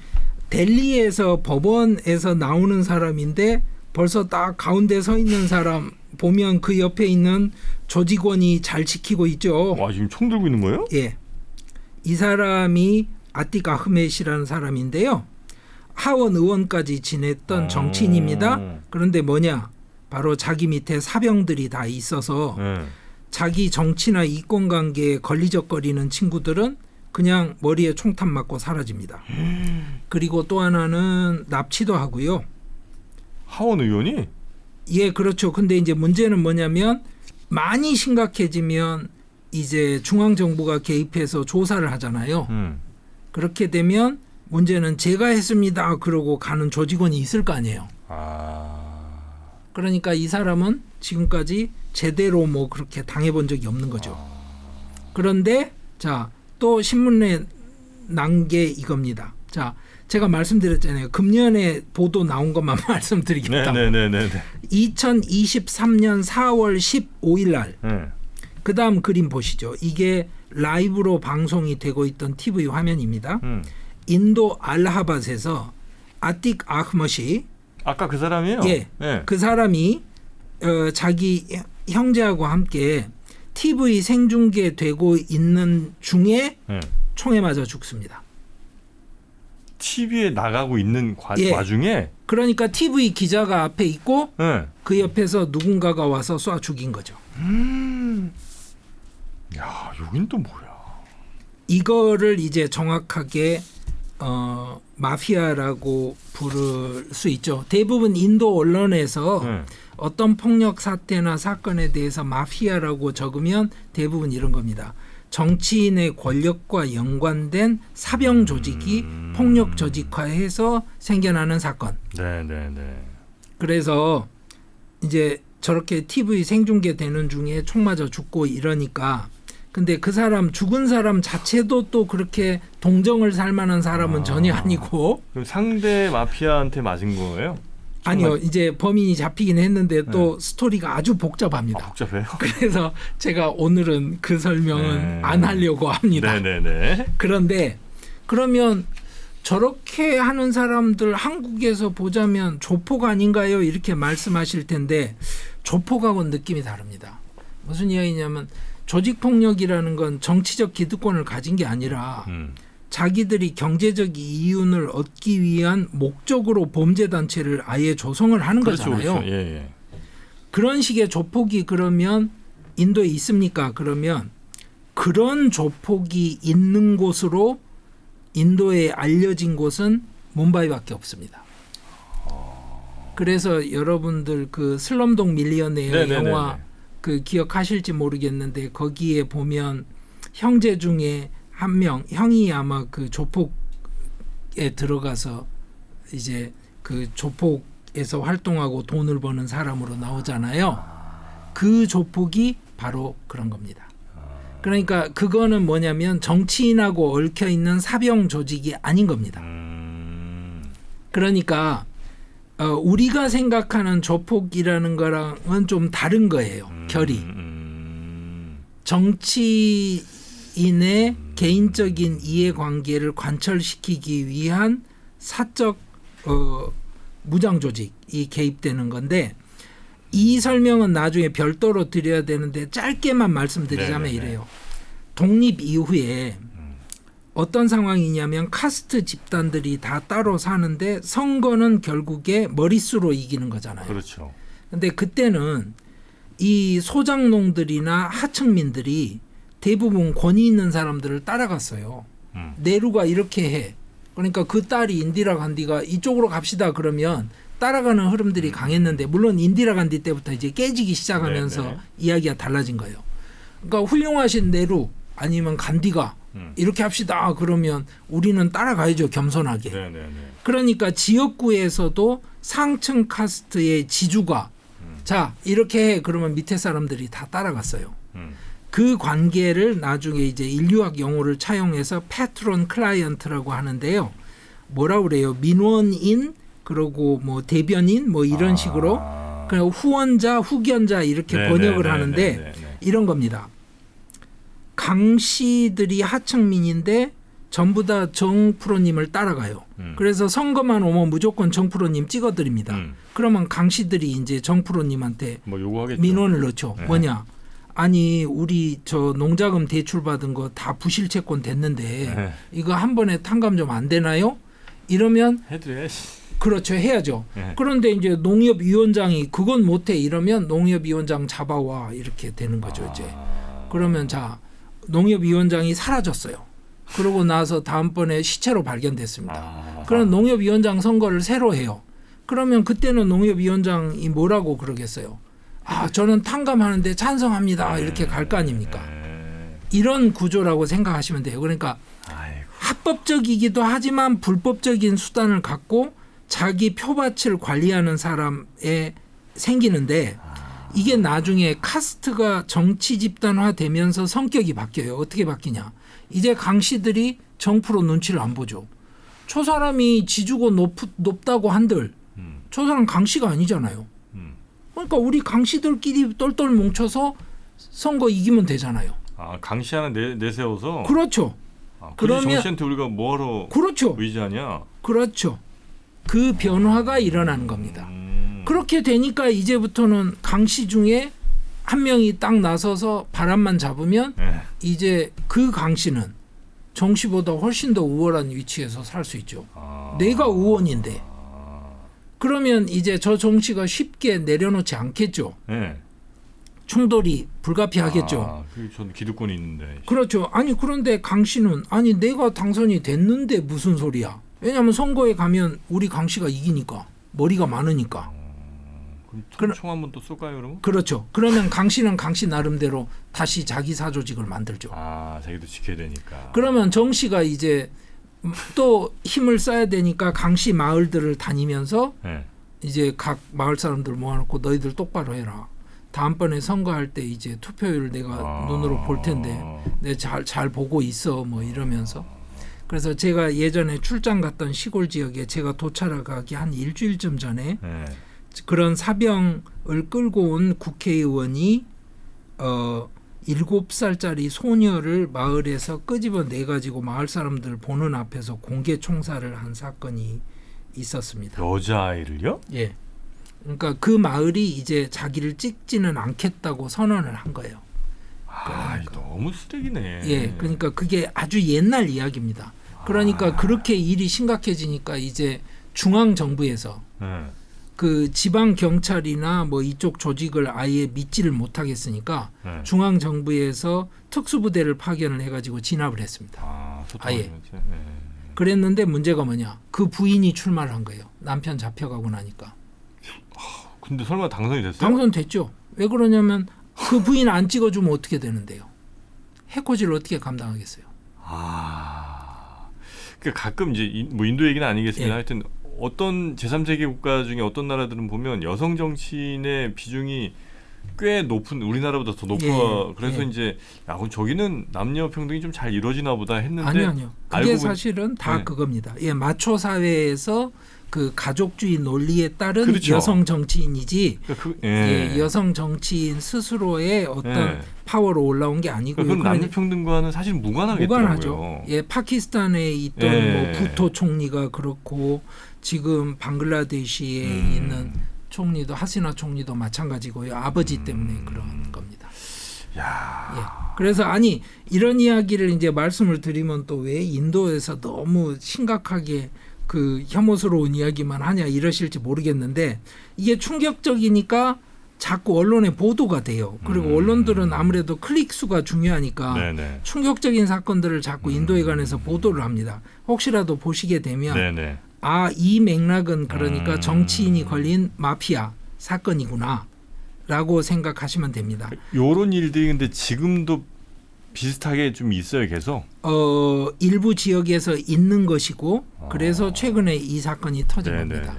Speaker 1: 델리에서 법원에서 나오는 사람인데 벌써 딱 가운데 서 있는 사람 보면 그 옆에 있는 조직원이 잘 지키고 있죠.
Speaker 2: 와, 지금 총 들고 있는 거예요?
Speaker 1: 예. 이 사람이 아틱 아흐멧이라는 사람인데요. 하원 의원까지 지냈던 정치인입니다. 그런데 뭐냐? 바로 자기 밑에 사병들이 다 있어서 자기 정치나 이권관계에 걸리적거리는 친구들은 그냥 머리에 총탄 맞고 사라집니다. 그리고 또 하나는 납치도 하고요.
Speaker 2: 하원 의원이?
Speaker 1: 예, 그렇죠. 근데 이제 문제는 뭐냐면 많이 심각해지면 이제 중앙정부가 개입해서 조사를 하잖아요. 그렇게 되면 문제는 제가 했습니다. 그러고 가는 조직원이 있을 거 아니에요. 그러니까 이 사람은 지금까지 제대로 뭐 그렇게 당해본 적이 없는 거죠. 그런데 자, 또 신문에 난 게 이겁니다. 자, 제가 말씀드렸잖아요. 금년에 보도 나온 것만 말씀드리겠다. 2023년 4월 15일 날 그다음 그림 보시죠. 이게 라이브로 방송이 되고 있던 TV 화면입니다. 인도 알라하바드에서 아틱 아흐멧이
Speaker 2: 아까 그 사람이에요?
Speaker 1: 예. 그 사람이 자기 형제하고 함께 TV 생중계되고 있는 중에 총에 맞아 죽습니다.
Speaker 2: TV에 나가고 있는 와중에?
Speaker 1: 그러니까 TV 기자가 앞에 있고 그 옆에서 누군가가 와서 쏴 죽인 거죠.
Speaker 2: 야, 여긴 또 뭐야? 이거를
Speaker 1: 이제 정확하게 마피아라고 부를 수 있죠. 대부분 인도 언론에서 어떤 폭력 사태나 사건에 대해서 마피아라고 적으면 대부분 이런 겁니다. 정치인의 권력과 연관된 사병 조직이 폭력 조직화해서 생겨나는 사건. 그래서 이제 저렇게 TV 생중계되는 중에 총 맞아 죽고 이러니까 근데 그 사람 죽은 사람 자체도 또 그렇게 동정을 살 만한 사람은 전혀 아니고.
Speaker 2: 그럼 상대 마피아한테 맞은 거예요?
Speaker 1: 아니요. 이제 범인이 잡히긴 했는데 또 스토리가 아주 복잡합니다.
Speaker 2: 복잡해요?
Speaker 1: 그래서 제가 오늘은 그 설명은 안 하려고 합니다. 그런데 그러면 저렇게 하는 사람들 한국에서 보자면 조폭 아닌가요? 이렇게 말씀하실 텐데 조폭하고는 느낌이 다릅니다. 무슨 이야기냐면 조직폭력이라는 건 정치적 기득권을 가진 게 아니라 자기들이 경제적 이윤을 얻기 위한 목적으로 범죄단체를 아예 조성을 하는 거잖아요.
Speaker 2: 그렇죠.
Speaker 1: 그런 식의 조폭이 그러면 인도에 있습니까? 그러면 그런 조폭이 있는 곳으로 인도에 알려진 곳은 뭄바이밖에 없습니다. 그래서 여러분들 그 슬럼독 밀리어네어
Speaker 2: 네네네네.
Speaker 1: 영화 그 기억하실지 모르겠는데 거기에 보면 형제 중에 한 명, 형이 아마 그 조폭에 들어가서 이제 그 조폭에서 활동하고 돈을 버는 사람으로 나오잖아요. 그 조폭이 바로 그런 겁니다. 그러니까 그거는 뭐냐면 정치인하고 얽혀 있는 사병 조직이 아닌 겁니다. 그러니까 우리가 생각하는 조폭이라는 거랑은 좀 다른 거예요. 결이. 정치인의 개인적인 이해관계를 관철시키기 위한 사적 무장 조직이 개입되는 건데 이 설명은 나중에 별도로 드려야 되는데 짧게만 말씀드리자면
Speaker 2: 네네네.
Speaker 1: 이래요. 독립 이후에 어떤 상황이냐면 카스트 집단들이 다 따로 사는데 선거는 결국에 머릿수로 이기는 거잖아요.
Speaker 2: 그렇죠.
Speaker 1: 근데 그때는 이 소장농들이나 하층민들이 대부분 권위 있는 사람들을 따라갔어요. 네루가 이렇게 해. 그러니까 그 딸이 인디라 간디가 이쪽으로 갑시다 그러면 따라가는 흐름들이 강했는데 물론 인디라 간디 때부터 이제 깨지기 시작하면서
Speaker 2: 네네.
Speaker 1: 이야기가 달라진 거예요. 그러니까 훌륭하신 네루 아니면 간디가 이렇게 합시다 그러면 우리는 따라가야죠 겸손하게.
Speaker 2: 네네네.
Speaker 1: 그러니까 지역구에서도 상층 카스트의 지주가 자 이렇게 해 그러면 밑에 사람들이 다 따라갔어요. 그 관계를 나중에 이제 인류학 용어를 차용해서 패트론 클라이언트라고 하는데요. 뭐라 그래요? 민원인 그리고 뭐 대변인 뭐 이런 식으로 그냥 후원자 후견자 이렇게
Speaker 2: 네네네네네.
Speaker 1: 번역을 하는데 이런 겁니다. 강씨들이 하층민인데 전부 다 정프로님을 따라가요. 그래서 선거만 오면 무조건 정프로님 찍어드립니다. 그러면 강씨들이 이제 정프로님한테
Speaker 2: 뭐 요구하겠죠.
Speaker 1: 민원을 넣죠.
Speaker 2: 네.
Speaker 1: 뭐냐? 아니 우리 저 농자금 대출 받은 거 다 부실 채권 됐는데
Speaker 2: 네.
Speaker 1: 이거 한 번에 탕감 좀 안 되나요? 이러면
Speaker 2: 해드려야지.
Speaker 1: 그렇죠 해야죠.
Speaker 2: 네.
Speaker 1: 그런데 이제 농협위원장이 그건 못해 이러면 농협위원장 잡아와 이렇게 되는 거죠 이제. 그러면 자 농협위원장이 사라졌어요. 그러고 나서 다음번에 시체로 발견됐습니다. 그럼 농협위원장 선거를 새로 해요. 그러면 그때는 농협위원장이 뭐라고 그러겠어요? 아 저는 탕감하는데 찬성합니다. 이렇게 갈 거 아닙니까? 이런 구조라고 생각하시면 돼요. 그러니까 합법적이기도 하지만 불법적인 수단을 갖고 자기 표밭을 관리하는 사람에 생기는데 이게 나중에 카스트가 정치 집단화 되면서 성격이 바뀌어요. 어떻게 바뀌냐. 이제 강씨들이 정프로 눈치를 안 보죠. 저 사람이 지주고 높다고 한들 저 사람 강씨가 아니잖아요. 그러니까 우리 강씨들끼리 똘똘 뭉쳐서 선거 이기면 되잖아요.
Speaker 2: 아 강씨 하나 내세워서.
Speaker 1: 그렇죠.
Speaker 2: 그러면 정씨한테 우리가 뭐하러
Speaker 1: 그렇죠.
Speaker 2: 의지하냐.
Speaker 1: 그렇죠. 그 변화가 일어나는 겁니다. 그렇게 되니까 이제부터는 강씨 중에 한 명이 딱 나서서 바람만 잡으면 이제 그 강씨는 정씨보다 훨씬 더 우월한 위치에서 살 수 있죠. 내가 의원인데. 그러면 이제 저 정씨가 쉽게 내려놓지 않겠죠. 충돌이 불가피하겠죠.
Speaker 2: 저는 기득권이 있는데.
Speaker 1: 그렇죠. 아니 그런데 강씨는 아니 내가 당선이 됐는데 무슨 소리야. 왜냐하면 선거에 가면 우리 강씨가 이기니까 머리가 많으니까.
Speaker 2: 그럼 총 한 번 또 쏠까요 그러면?
Speaker 1: 그렇죠. 그러면 강씨는 강씨 나름대로 다시 자기 사조직을 만들죠.
Speaker 2: 자기도 지켜야 되니까.
Speaker 1: 그러면 정씨가 이제 또 힘을 써야 되니까 강씨 마을들을 다니면서 이제 각 마을 사람들 모아놓고 너희들 똑바로 해라. 다음번에 선거할 때 이제 투표율 내가 눈으로 볼 텐데 내가 잘 보고 있어 뭐 이러면서. 그래서 제가 예전에 출장 갔던 시골 지역에 제가 도착하기 한 일주일쯤 전에 그런 사병을 끌고 온 국회의원이 7살짜리 소녀를 마을에서 끄집어내 가지고 마을 사람들 보는 앞에서 공개 총살을 한 사건이 있었습니다.
Speaker 2: 여자아이를요?
Speaker 1: 예. 그러니까 그 마을이 이제 자기를 찍지는 않겠다고 선언을 한 거예요.
Speaker 2: 그러니까. 너무 쓰레기네.
Speaker 1: 예. 그러니까 그게 아주 옛날 이야기입니다. 그러니까 그렇게 일이 심각해지니까 이제 중앙 정부에서 그 지방 경찰이나 뭐 이쪽 조직을 아예 믿지를 못하겠으니까 중앙 정부에서 특수부대를 파견을 해가지고 진압을 했습니다. 아예. 그랬는데 문제가 뭐냐? 그 부인이 출마를 한 거예요. 남편 잡혀가고 나니까.
Speaker 2: 근데 설마 당선이 됐어요?
Speaker 1: 당선됐죠. 왜 그러냐면 그 부인 안 찍어주면 어떻게 되는데요? 해코지를 어떻게 감당하겠어요?
Speaker 2: 그러니까 가끔 이제 뭐 인도 얘기는 아니겠습니다.
Speaker 1: 예.
Speaker 2: 하여튼 어떤 제3세계 국가 중에 어떤 나라들은 보면 여성 정치인의 비중이 꽤 높은, 우리나라보다 더 높아.
Speaker 1: 예.
Speaker 2: 그래서
Speaker 1: 예.
Speaker 2: 이제 그럼 저기는 남녀 평등이 좀 잘 이루어지나 보다 했는데
Speaker 1: 아니요. 그게 사실은 다 그겁니다. 마초 사회에서 그 가족주의 논리에 따른
Speaker 2: 그렇죠.
Speaker 1: 여성 정치인이지
Speaker 2: 그러니까
Speaker 1: 여성 정치인 스스로의 어떤 파워로 올라온 게 아니고요.
Speaker 2: 그건 남녀 평등과는 사실 무관하겠더라고요.
Speaker 1: 무관하죠. 파키스탄에 있던 뭐 부토 총리가 그렇고 지금 방글라데시에 있는 총리도 하시나 총리도 마찬가지고요. 아버지 때문에 그런 겁니다. 그래서 이런 이야기를 이제 말씀을 드리면 또 왜 인도에서 너무 심각하게 그 혐오스러운 이야기만 하냐 이러실지 모르겠는데 이게 충격적이니까 자꾸 언론에 보도가 돼요. 그리고 언론들은 아무래도 클릭 수가 중요하니까 충격적인 사건들을 자꾸 인도에 관해서 보도를 합니다. 혹시라도 보시게 되면 이 맥락은 그러니까 정치인이 걸린 마피아 사건이구나 라고 생각하시면 됩니다.
Speaker 2: 이런 일들이 근데 지금도 비슷하게 좀 있어요, 계속?
Speaker 1: 일부 지역에서 있는 것이고 그래서 최근에 이 사건이 터진 겁니다.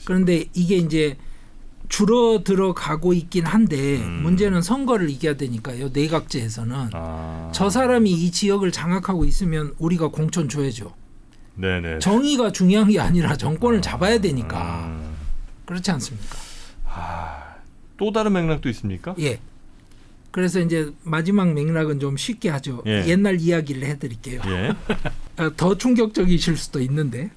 Speaker 1: 그런데 이게 이제 줄어들어 가고 있긴 한데 문제는 선거를 이겨야 되니까요. 내각제에서는 저 사람이 이 지역을 장악하고 있으면 우리가 공천 줘야죠. 정의가 중요한 게 아니라 정권을 잡아야 되니까. 그렇지 않습니까?
Speaker 2: 또 다른 맥락도 있습니까?
Speaker 1: 예. 그래서 이제 마지막 맥락은 좀 쉽게 하죠. 옛날 이야기를 해드릴게요. 더 충격적이실 수도 있는데.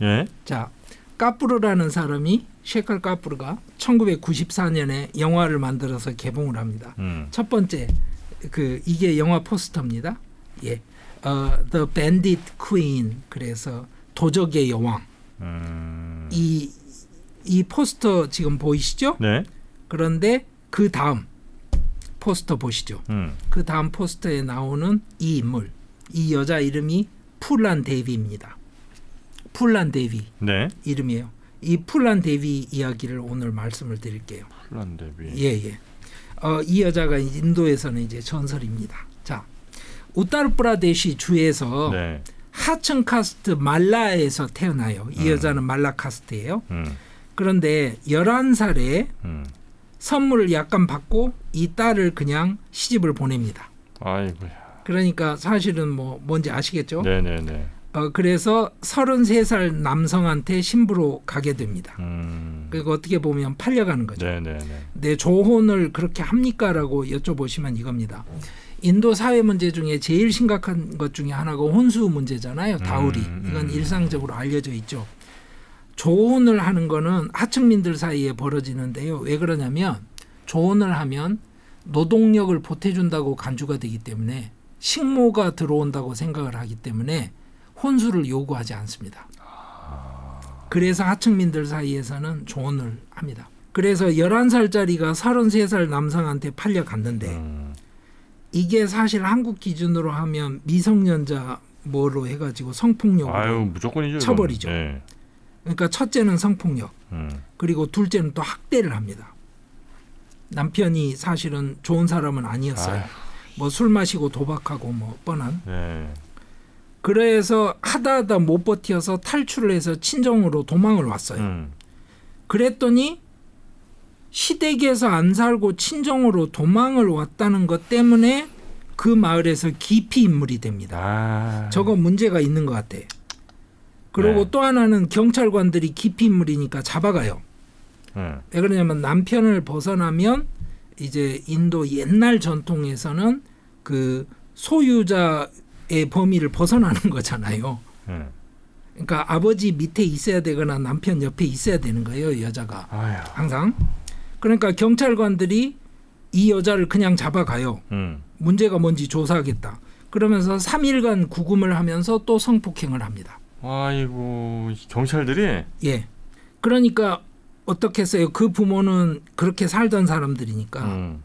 Speaker 1: 자, 까푸르라는 사람이 셰칼 까푸르가 1994년에 영화를 만들어서 개봉을 합니다. 첫 번째 이게 영화 포스터입니다. The Bandit Queen, 그래서 도적의 여왕. 이 포스터 지금 보이시죠? 그런데 그 다음 포스터 보시죠. 그 다음 포스터에 나오는 이 인물, 이 여자 이름이 풀란 데이비입니다. 풀란 데이비 이름이에요. 이 풀란 데이비 이야기를 오늘 말씀을 드릴게요.
Speaker 2: 풀란 데이비.
Speaker 1: 이 여자가 인도에서는 이제 전설입니다. 자, 우타르프라데시 주에서 하층 카스트 말라에서 태어나요. 이 여자는 말라 카스트예요. 그런데 11살에 선물을 약간 받고 이 딸을 그냥 시집을 보냅니다.
Speaker 2: 아이고야.
Speaker 1: 그러니까 사실은 뭔지 아시겠죠? 그래서 33살 남성한테 신부로 가게 됩니다. 그리고 어떻게 보면 팔려가는 거죠. 내 조혼을 그렇게 합니까라고 여쭤보시면 이겁니다. 인도 사회 문제 중에 제일 심각한 것 중에 하나가 혼수 문제잖아요. 다우리. 이건 일상적으로 알려져 있죠. 조혼을 하는 거는 하층민들 사이에 벌어지는데요. 왜 그러냐면 조혼을 하면 노동력을 보태준다고 간주가 되기 때문에 식모가 들어온다고 생각을 하기 때문에 혼수를 요구하지 않습니다. 그래서 하층민들 사이에서는 조혼을 합니다. 그래서 11살짜리가 33살 남성한테 팔려갔는데 이게 사실 한국 기준으로 하면 미성년자 뭐로 해가지고 성폭력으로
Speaker 2: 무조건이죠,
Speaker 1: 처벌이죠. 그러니까 첫째는 성폭력, 그리고 둘째는 또 학대를 합니다. 남편이 사실은 좋은 사람은 아니었어요. 뭐 술 마시고 도박하고 뭐 뻔한. 그래서 하다 못 버텨서 탈출을 해서 친정으로 도망을 왔어요. 그랬더니 시댁에서 안 살고 친정으로 도망을 왔다는 것 때문에 그 마을에서 기피 인물이 됩니다. 저거 문제가 있는 것 같아. 그리고 또 하나는 경찰관들이 기피 인물이니까 잡아가요. 왜 그러냐면 남편을 벗어나면 이제 인도 옛날 전통에서는 그 소유자의 범위를 벗어나는 거잖아요. 그러니까 아버지 밑에 있어야 되거나 남편 옆에 있어야 되는 거예요, 여자가. 항상. 그러니까 경찰관들이 이 여자를 그냥 잡아가요. 문제가 뭔지 조사하겠다. 그러면서 3일간 구금을 하면서 또 성폭행을 합니다.
Speaker 2: 아이고, 경찰들이?
Speaker 1: 그러니까 어떻게 했어요? 그 부모는 그렇게 살던 사람들이니까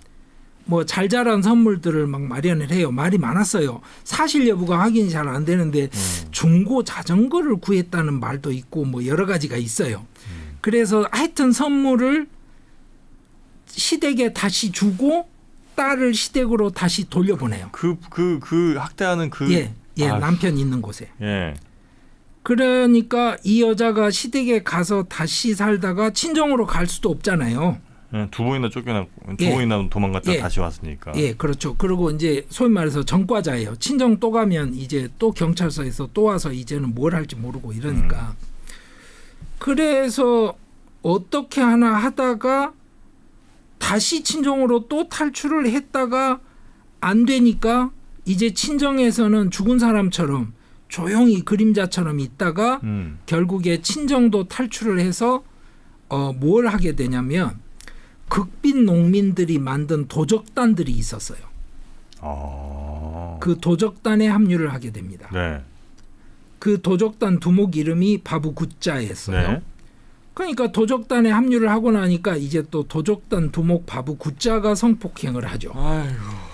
Speaker 1: 뭐 잘 자란 선물들을 막 마련을 해요. 말이 많았어요. 사실 여부가 확인이 잘 안 되는데 중고 자전거를 구했다는 말도 있고 뭐 여러 가지가 있어요. 그래서 하여튼 선물을 시댁에 다시 주고 딸을 시댁으로 다시 돌려보내요.
Speaker 2: 그 학대하는 그
Speaker 1: 남편 있는 곳에.
Speaker 2: 예.
Speaker 1: 그러니까 이 여자가 시댁에 가서 다시 살다가 친정으로 갈 수도 없잖아요.
Speaker 2: 두 번이나 쫓겨났고 두 번이나 도망갔다 다시 왔으니까.
Speaker 1: 예, 그렇죠. 그리고 이제 소위 말해서 전과자예요. 친정 또 가면 이제 또 경찰서에서 또 와서 이제는 뭘 할지 모르고 이러니까. 그래서 어떻게 하나 하다가 다시 친정으로 또 탈출을 했다가 안 되니까 이제 친정에서는 죽은 사람처럼 조용히 그림자처럼 있다가 결국에 친정도 탈출을 해서 뭘 하게 되냐면 극빈 농민들이 만든 도적단들이 있었어요. 그 도적단에 합류를 하게 됩니다.
Speaker 2: 네.
Speaker 1: 그 도적단 두목 이름이 바부구자였어요.
Speaker 2: 네.
Speaker 1: 그러니까 도적단에 합류를 하고 나니까 이제 또 도적단 두목 바부구자가 성폭행을 하죠.
Speaker 2: 아이고.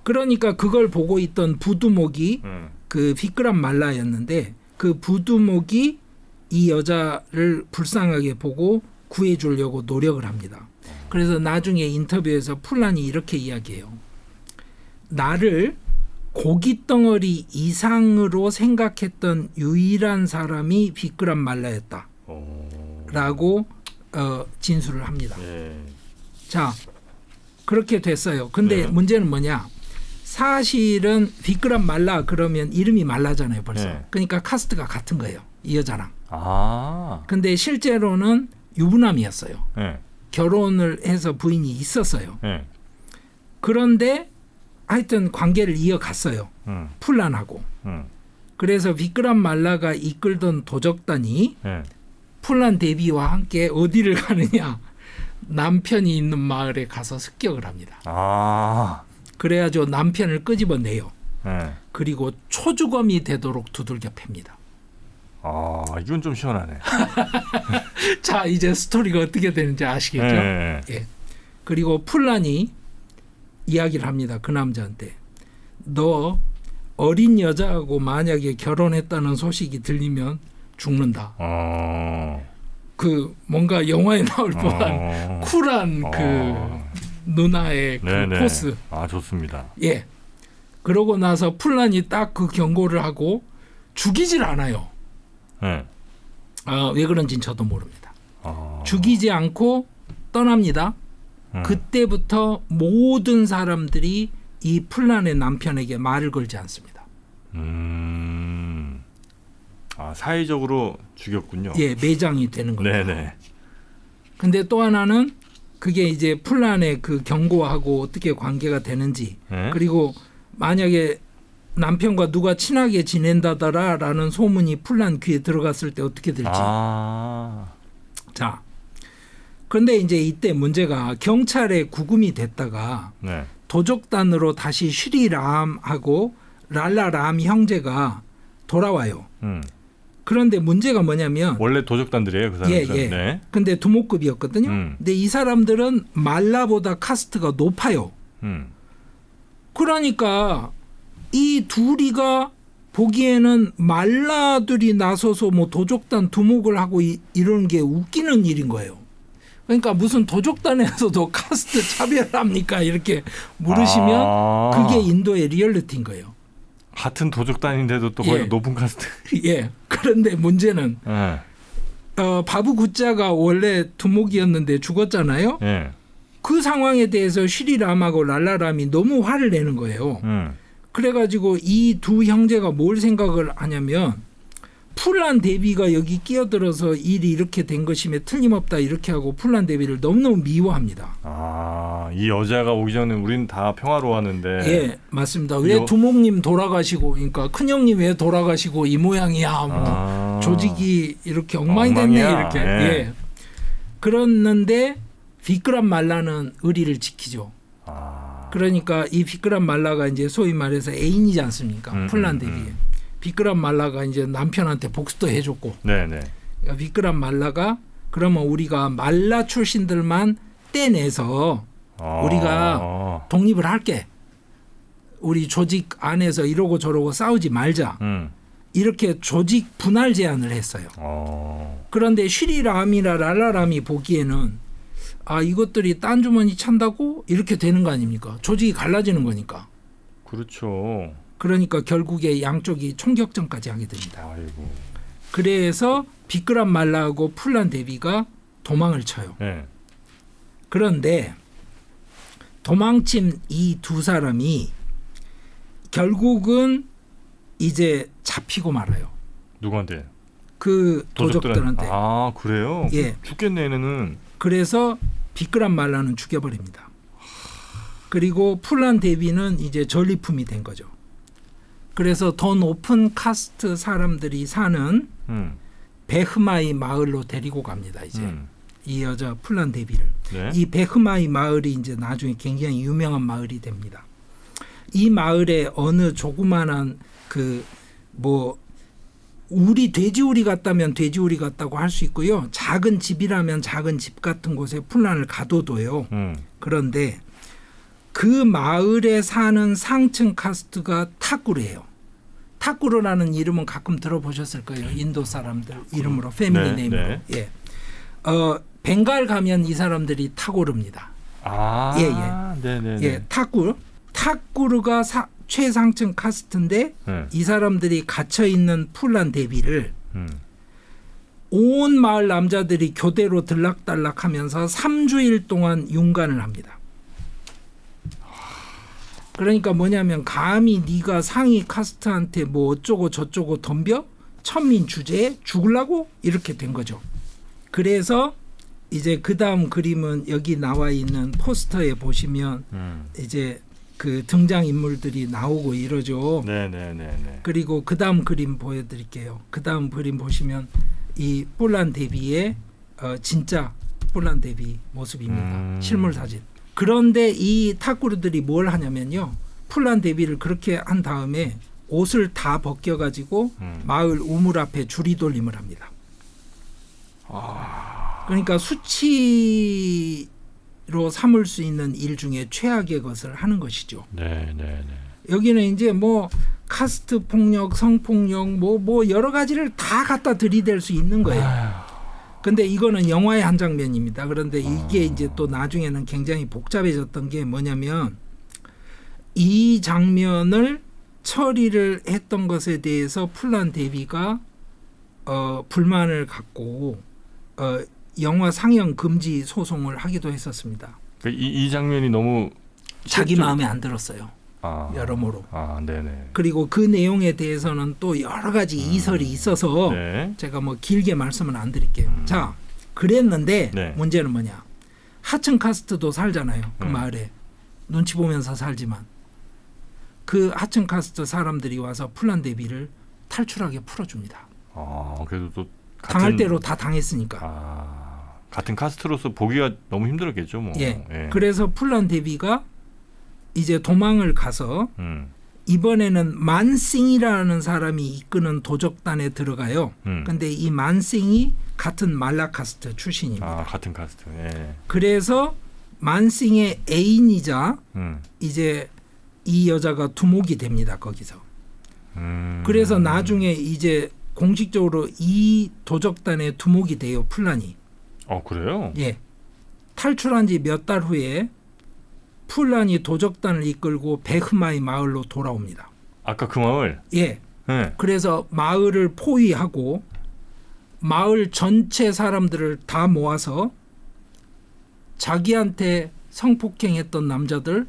Speaker 1: 그러니까 그걸 보고 있던 부두목이 그 비크람 말라였는데 그 부두목이 이 여자를 불쌍하게 보고 구해주려고 노력을 합니다. 그래서 나중에 인터뷰에서 풀란이 이렇게 이야기해요. 나를 고깃덩어리 이상으로 생각했던 유일한 사람이 비크람 말라였다. 라고 진술을 합니다.
Speaker 2: 예.
Speaker 1: 자, 그렇게 됐어요. 근데
Speaker 2: 네.
Speaker 1: 문제는 뭐냐? 사실은 비크람 말라 그러면 이름이 말라잖아요, 벌써.
Speaker 2: 네.
Speaker 1: 그러니까 카스트가 같은 거예요, 이 여자랑.
Speaker 2: 아.
Speaker 1: 근데 실제로는 유부남이었어요.
Speaker 2: 네.
Speaker 1: 결혼을 해서 부인이 있었어요.
Speaker 2: 네.
Speaker 1: 그런데 하여튼 관계를 이어갔어요. 풀란하고. 그래서 비크람 말라가 이끌던 도적단이
Speaker 2: 네.
Speaker 1: 풀란 대비와 함께 어디를 가느냐? 남편이 있는 마을에 가서 습격을 합니다.
Speaker 2: 아.
Speaker 1: 그래가지고 남편을 끄집어내요.
Speaker 2: 네.
Speaker 1: 그리고 초주검이 되도록 두들겨 팹니다.
Speaker 2: 아, 이건 좀 시원하네.
Speaker 1: 자, 이제 스토리가 어떻게 되는지 아시겠죠?
Speaker 2: 네.
Speaker 1: 예. 그리고 풀란이 이야기를 합니다. 그 남자한테. 너 어린 여자하고 만약에 결혼했다는 소식이 들리면 죽는다. 그 뭔가 영화에 나올 법한 쿨한 그 누나의 그 포스.
Speaker 2: 아, 좋습니다.
Speaker 1: 예. 그러고 나서 풀란이 딱 그 경고를 하고 죽이질 않아요.
Speaker 2: 네.
Speaker 1: 왜 그런지는 저도 모릅니다. 죽이지 않고 떠납니다. 그때부터 모든 사람들이 이 풀란의 남편에게 말을 걸지 않습니다.
Speaker 2: 아, 사회적으로 죽였군요.
Speaker 1: 예, 매장이 되는 겁니다.
Speaker 2: 네네.
Speaker 1: 근데 또 하나는 그게 이제 풀란의 그 경고하고 어떻게 관계가 되는지
Speaker 2: 네?
Speaker 1: 그리고 만약에 남편과 누가 친하게 지낸다더라라는 소문이 풀란 귀에 들어갔을 때 어떻게 될지. 자, 그런데 이제 이때 문제가 경찰에 구금이 됐다가
Speaker 2: 네.
Speaker 1: 도적단으로 다시 슈리람하고 랄라람 형제가 돌아와요. 그런데 문제가 뭐냐면
Speaker 2: 원래 도적단들이에요, 그 사람들은.
Speaker 1: 예.
Speaker 2: 네.
Speaker 1: 근데 두목급이었거든요. 근데 이 사람들은 말라보다 카스트가 높아요. 그러니까 이 둘이가 보기에는 말라들이 나서서 뭐 도적단 두목을 하고 이러는 게 웃기는 일인 거예요. 그러니까 무슨 도적단에서도 카스트 차별합니까? 이렇게 물으시면 그게 인도의 리얼리티인 거예요.
Speaker 2: 같은 도적단인데도 또 거기서 높은 카스트.
Speaker 1: 예. 그런데 문제는 바부구자가 원래 두목이었는데 죽었잖아요.
Speaker 2: 예.
Speaker 1: 그 상황에 대해서 슈리람하고 랄라람이 너무 화를 내는 거예요. 그래가지고 이 두 형제가 뭘 생각을 하냐면 풀란 대비가 여기 끼어들어서 일이 이렇게 된 것임에 틀림없다 이렇게 하고 풀란 대비를 너무너무 미워합니다.
Speaker 2: 아, 이 여자가 오기 전에 우리는 다 평화로웠는데.
Speaker 1: 예, 맞습니다. 왜 두목님 돌아가시고, 그러니까 큰형님 왜 돌아가시고 이 모양이야. 뭐 조직이 이렇게 엉망이 됐네 이렇게. 예. 그랬는데 비크람 말라는 의리를 지키죠. 그러니까 이 비크람 말라가 이제 소위 말해서 애인이지 않습니까? 풀란 대비에. 비크람 말라가 이제 남편한테 복수도 해줬고.
Speaker 2: 네네.
Speaker 1: 그러니까 비크람 말라가 그러면 우리가 말라 출신들만 떼내서 우리가 독립을 할게. 우리 조직 안에서 이러고 저러고 싸우지 말자. 이렇게 조직 분할 제안을 했어요. 그런데 슈리람이나 랄라람이 보기에는 아 이것들이 딴 주머니 찬다고 이렇게 되는 거 아닙니까? 조직이 갈라지는 거니까.
Speaker 2: 그렇죠.
Speaker 1: 그러니까 결국에 양쪽이 총격전까지 하게 됩니다.
Speaker 2: 아이고.
Speaker 1: 그래서 비끄람 말라하고 풀란 대비가 도망을 쳐요.
Speaker 2: 네.
Speaker 1: 그런데 도망친 이 두 사람이 결국은 이제 잡히고 말아요.
Speaker 2: 누구한테?
Speaker 1: 그 도적들한테.
Speaker 2: 아 그래요?
Speaker 1: 예.
Speaker 2: 죽겠네 얘네는.
Speaker 1: 그래서 비끄람 말라는 죽여버립니다. 그리고 풀란 대비는 이제 전리품이 된 거죠. 그래서 더 높은 카스트 사람들이 사는 베흐마이 마을로 데리고 갑니다. 이제 이 여자 풀란 대비를.
Speaker 2: 네?
Speaker 1: 이 베흐마이 마을이 이제 나중에 굉장히 유명한 마을이 됩니다. 이 마을에 어느 조그만한 그 뭐 우리 돼지우리 같다면 돼지우리 같다고 할 수 있고요. 작은 집이라면 작은 집 같은 곳에 풀란을 가둬둬요. 그런데 그 마을에 사는 상층 카스트가 타꾸르예요. 타꾸르라는 이름은 가끔 들어보셨을 거예요. 인도 사람들 이름으로 패밀리 네임으로. 예. 벵갈 가면 이 사람들이 타고르입니다.
Speaker 2: 아,
Speaker 1: 예.
Speaker 2: 네네네.
Speaker 1: 예, 타꾸르가 최상층 카스트인데 이 사람들이 갇혀 있는 풀란 대비를 온 마을 남자들이 교대로 들락달락하면서 3주일 동안 윤관을 합니다. 그러니까 뭐냐면 감히 네가 상위 카스트한테 뭐 어쩌고 저쩌고 덤벼? 천민 주제에 죽으려고? 이렇게 된 거죠. 그래서 이제 그 다음 그림은 여기 나와 있는 포스터에 보시면 이제 그 등장인물들이 나오고 이러죠.
Speaker 2: 네네네.
Speaker 1: 그리고 그 다음 그림 보여드릴게요. 그 다음 그림 보시면 이 풀란 대비의 진짜 풀란 대비 모습입니다. 실물 사진. 그런데 이 타꾸르들이 뭘 하냐면요. 풀란 대비를 그렇게 한 다음에 옷을 다 벗겨가지고 마을 우물 앞에 줄이 돌림을 합니다. 그러니까 수치로 삼을 수 있는 일 중에 최악의 것을 하는 것이죠.
Speaker 2: 네네네. 여기는
Speaker 1: 이제 뭐 카스트 폭력, 성폭력, 뭐 여러 가지를 다 갖다 들이댈 수 있는 거예요. 근데 이거는 영화의 한 장면입니다. 그런데 이게 이제 또 나중에는 굉장히 복잡해졌던 게 뭐냐면 이 장면을 처리를 했던 것에 대해서 풀란 대비가 불만을 갖고 영화 상영 금지 소송을 하기도 했었습니다.
Speaker 2: 이 장면이 너무
Speaker 1: 자기 마음에 안 들었어요. 여러모로.
Speaker 2: 네네.
Speaker 1: 그리고 그 내용에 대해서는 또 여러 가지 이설이 있어서 제가 뭐 길게 말씀은 안 드릴게요. 자, 그랬는데 문제는 뭐냐? 하층 카스트도 살잖아요. 그 마을에. 눈치 보면서 살지만. 그 하층 카스트 사람들이 와서 풀란 대비를 탈출하게 풀어줍니다.
Speaker 2: 그래도 또
Speaker 1: 당할 대로 다 당했으니까.
Speaker 2: 같은 카스트로서 보기가 너무 힘들었겠죠. 뭐.
Speaker 1: 예. 그래서 풀란 대비가 이제 도망을 가서 이번에는 만싱이라는 사람이 이끄는 도적단에 들어가요. 근데 이 만싱이 같은 말라 카스트 출신입니다.
Speaker 2: 같은 카스트. 예.
Speaker 1: 그래서 만싱의 애인이자 이제 이 여자가 두목이 됩니다. 거기서. 그래서 나중에 이제 공식적으로 이 도적단의 두목이 돼요. 풀란이.
Speaker 2: 그래요?
Speaker 1: 예. 탈출한 지 몇 달 후에 풀란이 도적단을 이끌고 베흐마이 마을로 돌아옵니다.
Speaker 2: 아까 그 마을?
Speaker 1: 예. 그래서 마을을 포위하고 마을 전체 사람들을 다 모아서 자기한테 성폭행했던 남자들,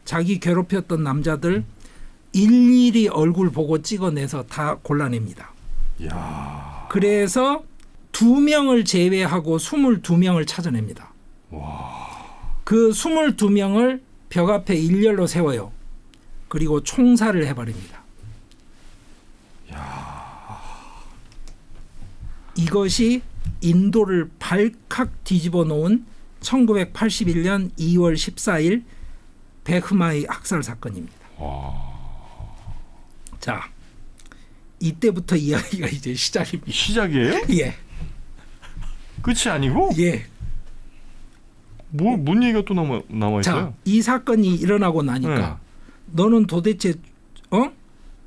Speaker 1: 자기 괴롭혔던 남자들 일일이 얼굴 보고 찍어내서 다 골라냅니다.
Speaker 2: 이야.
Speaker 1: 그래서 2명을 제외하고 22명을 찾아냅니다.
Speaker 2: 와.
Speaker 1: 그 22명을 벽 앞에 일렬로 세워요. 그리고 총살을 해버립니다.
Speaker 2: 야.
Speaker 1: 이것이 인도를 발칵 뒤집어 놓은 1981년 2월 14일 베흐마이 학살 사건입니다.
Speaker 2: 와.
Speaker 1: 자, 이때부터 이야기가 이제 시작입니다.
Speaker 2: 시작이에요?
Speaker 1: 예.
Speaker 2: 끝이 아니고?
Speaker 1: 예.
Speaker 2: 뭔 얘기가 또 남아 있어요?
Speaker 1: 자, 이 사건이 일어나고 나니까 너는 도대체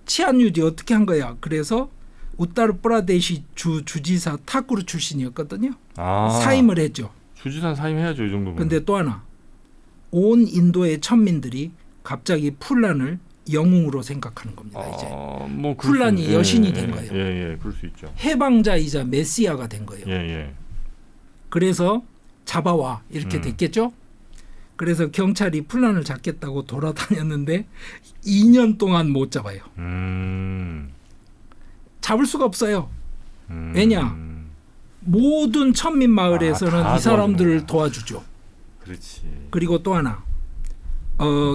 Speaker 1: 치안 유지 어떻게 한 거야? 그래서 우타르 프라데시 주지사 타쿠르 출신이었거든요. 사임을 했죠.
Speaker 2: 주지사는 사임해야죠, 이 정도면.
Speaker 1: 근데 또 하나, 온 인도의 천민들이 갑자기 풀란을 영웅으로 생각하는 겁니다. 이제
Speaker 2: 뭐
Speaker 1: 풀란이 여신이 된 거예요.
Speaker 2: 예, 그럴 수 있죠.
Speaker 1: 해방자이자 메시아가 된 거예요.
Speaker 2: 예.
Speaker 1: 그래서 잡아와 이렇게 됐겠죠. 그래서 경찰이 풀란을 잡겠다고 돌아다녔는데 2년 동안 못 잡아요. 잡을 수가 없어요. 왜냐? 모든 천민 마을에서는 이 사람들을 도와주죠.
Speaker 2: 그렇지.
Speaker 1: 그리고 또 하나,